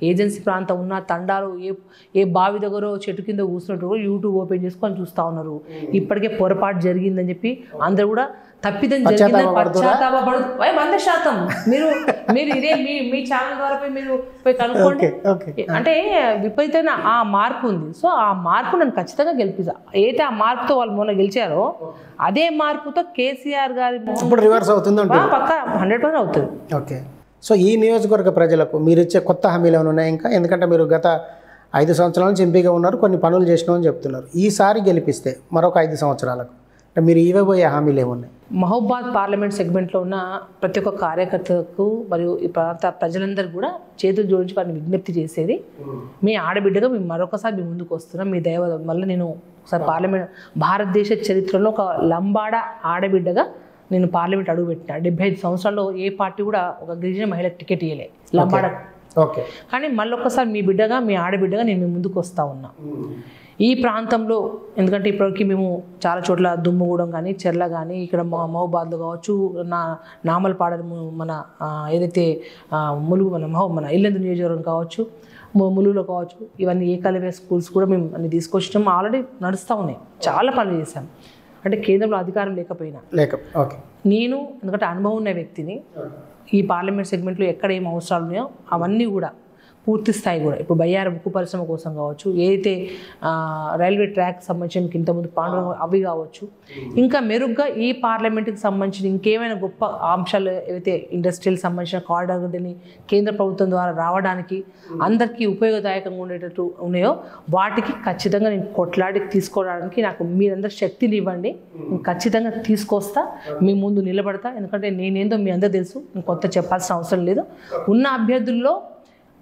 ఏజెన్సీ ప్రాంతం ఉన్న తండాలు ఏ బావి దగ్గర చెట్టు కింద కూర్చున్నట్టు యూట్యూబ్ ఓపెన్ చేసుకొని చూస్తూ ఉన్నారు. ఇప్పటికే పొరపాటు జరిగిందని చెప్పి అందరూ కూడా తప్పిదం జరిగిందని పశ్చాత్తాపడు 100%. మీరు ఇదే మీ ఛానల్ ద్వారా మీరు పోయి కనుక్కోండి. అంటే విపరీతమైన ఆ మార్పు ఉంది. సో ఆ మార్పు నన్ను ఖచ్చితంగా గెలిపిస్తా. అయితే ఆ మార్పుతో వాళ్ళు మొన్న గెలిచారో అదే మార్పుతో కేసీఆర్ గారి రివర్స్ అవుతుంది పక్కా 100% అవుతుంది. ఓకే. సో ఈ నియోజకవర్గ ప్రజలకు మీరు ఇచ్చే కొత్త హామీలు ఏమైనా ఉన్నాయి ఇంకా? ఎందుకంటే మీరు గత 5 సంవత్సరాల నుంచి ఎంపీగా ఉన్నారు, కొన్ని పనులు చేసినామని చెప్తున్నారు. ఈసారి గెలిపిస్తే మరొక 5 సంవత్సరాలకు అంటే మీరు ఇవ్వబోయే హామీలు ఏమున్నాయి? మహబూబాద్ పార్లమెంట్ సెగ్మెంట్లో ఉన్న ప్రతి ఒక్క కార్యకర్తలకు మరియు ఈ ప్రాంత ప్రజలందరూ కూడా చేతులు జోడించి వారిని విజ్ఞప్తి చేసేది, మీ ఆడబిడ్డగా మేము మరొకసారి మీ ముందుకు వస్తున్నాం. మీ దైవ వల్ల నేను ఒకసారి పార్లమెంట్ భారతదేశ చరిత్రలో ఒక లంబాడ ఆడబిడ్డగా నేను పార్లమెంట్ అడుగుపెట్టిన. 75 సంవత్సరాల్లో ఏ పార్టీ కూడా ఒక గిరిజన మహిళకు టికెట్ ఇవ్వలే లంబాడ. ఓకే. కానీ మళ్ళొక్కసారి మీ బిడ్డగా మీ ఆడబిడ్డగా నేను మీ ముందుకు వస్తూ ఉన్నా. ఈ ప్రాంతంలో ఎందుకంటే ఇప్పటికీ మేము చాలా చోట్ల దుమ్ముగూడెం కానీ చెర్ల కానీ ఇక్కడ మహబూబాద్లో కావచ్చు, నామలపాడ మన ఏదైతే ములుగు మన ఇల్లెందు నియోజకవర్గం కావచ్చు, ములుగులో కావచ్చు, ఇవన్నీ ఏకలవ్య స్కూల్స్ కూడా మేము అన్ని తీసుకొచ్చాం. ఆల్రెడీ నడుస్తూ ఉన్నాయి, చాలా పనులు చేశాం. అంటే కేంద్రంలో అధికారం లేకపోయినా నేను ఎందుకంటే అనుభవం ఉన్న వ్యక్తిని ఈ పార్లమెంట్ సెగ్మెంట్లో ఎక్కడ ఏం అవసరాలు ఉన్నాయో అవన్నీ కూడా పూర్తి స్థాయి కూడా ఇప్పుడు బయ్యారం ఉక్కు పరిశ్రమ కోసం కావచ్చు, ఏదైతే రైల్వే ట్రాక్ సంబంధించిన ఇంతకుముందు పాండురంగం అవి కావచ్చు, ఇంకా మెరుగ్గా ఈ పార్లమెంట్కి సంబంధించిన ఇంకేమైనా గొప్ప అంశాలు ఏవైతే ఇండస్ట్రియల్ సంబంధించిన కారిడార్ని కేంద్ర ప్రభుత్వం ద్వారా రావడానికి అందరికీ ఉపయోగదాయకంగా ఉండేటట్టు ఉన్నాయో వాటికి ఖచ్చితంగా నేను కొట్లాడి తీసుకోవడానికి నాకు మీరందరూ శక్తిని ఇవ్వండి. నేను ఖచ్చితంగా తీసుకొస్తా, మీ ముందు నిలబడతా. ఎందుకంటే నేనేందో మీ అందరూ తెలుసు, నేను కొత్త చెప్పాల్సిన అవసరం లేదు. ఉన్న అభ్యర్థుల్లో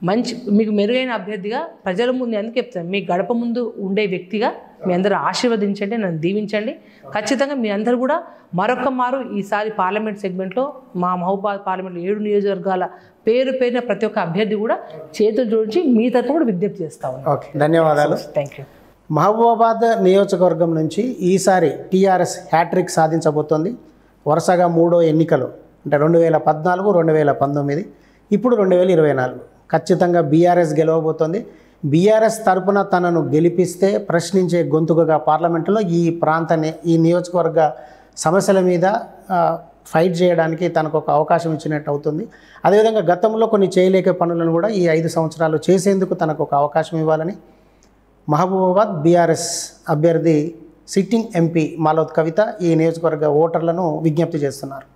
మీకు మెరుగైన అభ్యర్థిగా ప్రజల ముందు ఎందుకు చెప్తాను, మీ గడప ముందు ఉండే వ్యక్తిగా మీ అందరూ ఆశీర్వదించండి, నన్ను దీవించండి. ఖచ్చితంగా మీ అందరూ కూడా మరొక మారు ఈసారి పార్లమెంట్ సెగ్మెంట్లో మా మహబూబాబాద్ పార్లమెంట్లో 7 నియోజకవర్గాల పేరున ప్రతి ఒక్క అభ్యర్థి కూడా చేతులు జోడించి మీ తరఫున కూడా విజ్ఞప్తి చేస్తా ఉన్నాను. ఓకే, ధన్యవాదాలు. Thank you. మహబూబాబాద్ నియోజకవర్గం నుంచి ఈసారి టీఆర్ఎస్ హ్యాట్రిక్ సాధించబోతోంది. వరుసగా 3వ ఎన్నికలు అంటే 2014, 2019, ఇప్పుడు 2024 ఖచ్చితంగా బీఆర్ఎస్ గెలవబోతోంది. బీఆర్ఎస్ తరపున తనను గెలిపిస్తే ప్రశ్నించే గొంతుకగా పార్లమెంటులో ఈ నియోజకవర్గ సమస్యల మీద ఫైట్ చేయడానికి తనకు ఒక అవకాశం ఇచ్చినట్టు అవుతుంది. అదేవిధంగా గతంలో కొన్ని చేయలేక పనులను కూడా ఈ 5 సంవత్సరాలు చేసేందుకు తనకు ఒక అవకాశం ఇవ్వాలని మహబూబాబాద్ బీఆర్ఎస్ అభ్యర్థి సిట్టింగ్ ఎంపీ మాలోత్ కవిత ఈ నియోజకవర్గ ఓటర్లను విజ్ఞప్తి చేస్తున్నారు.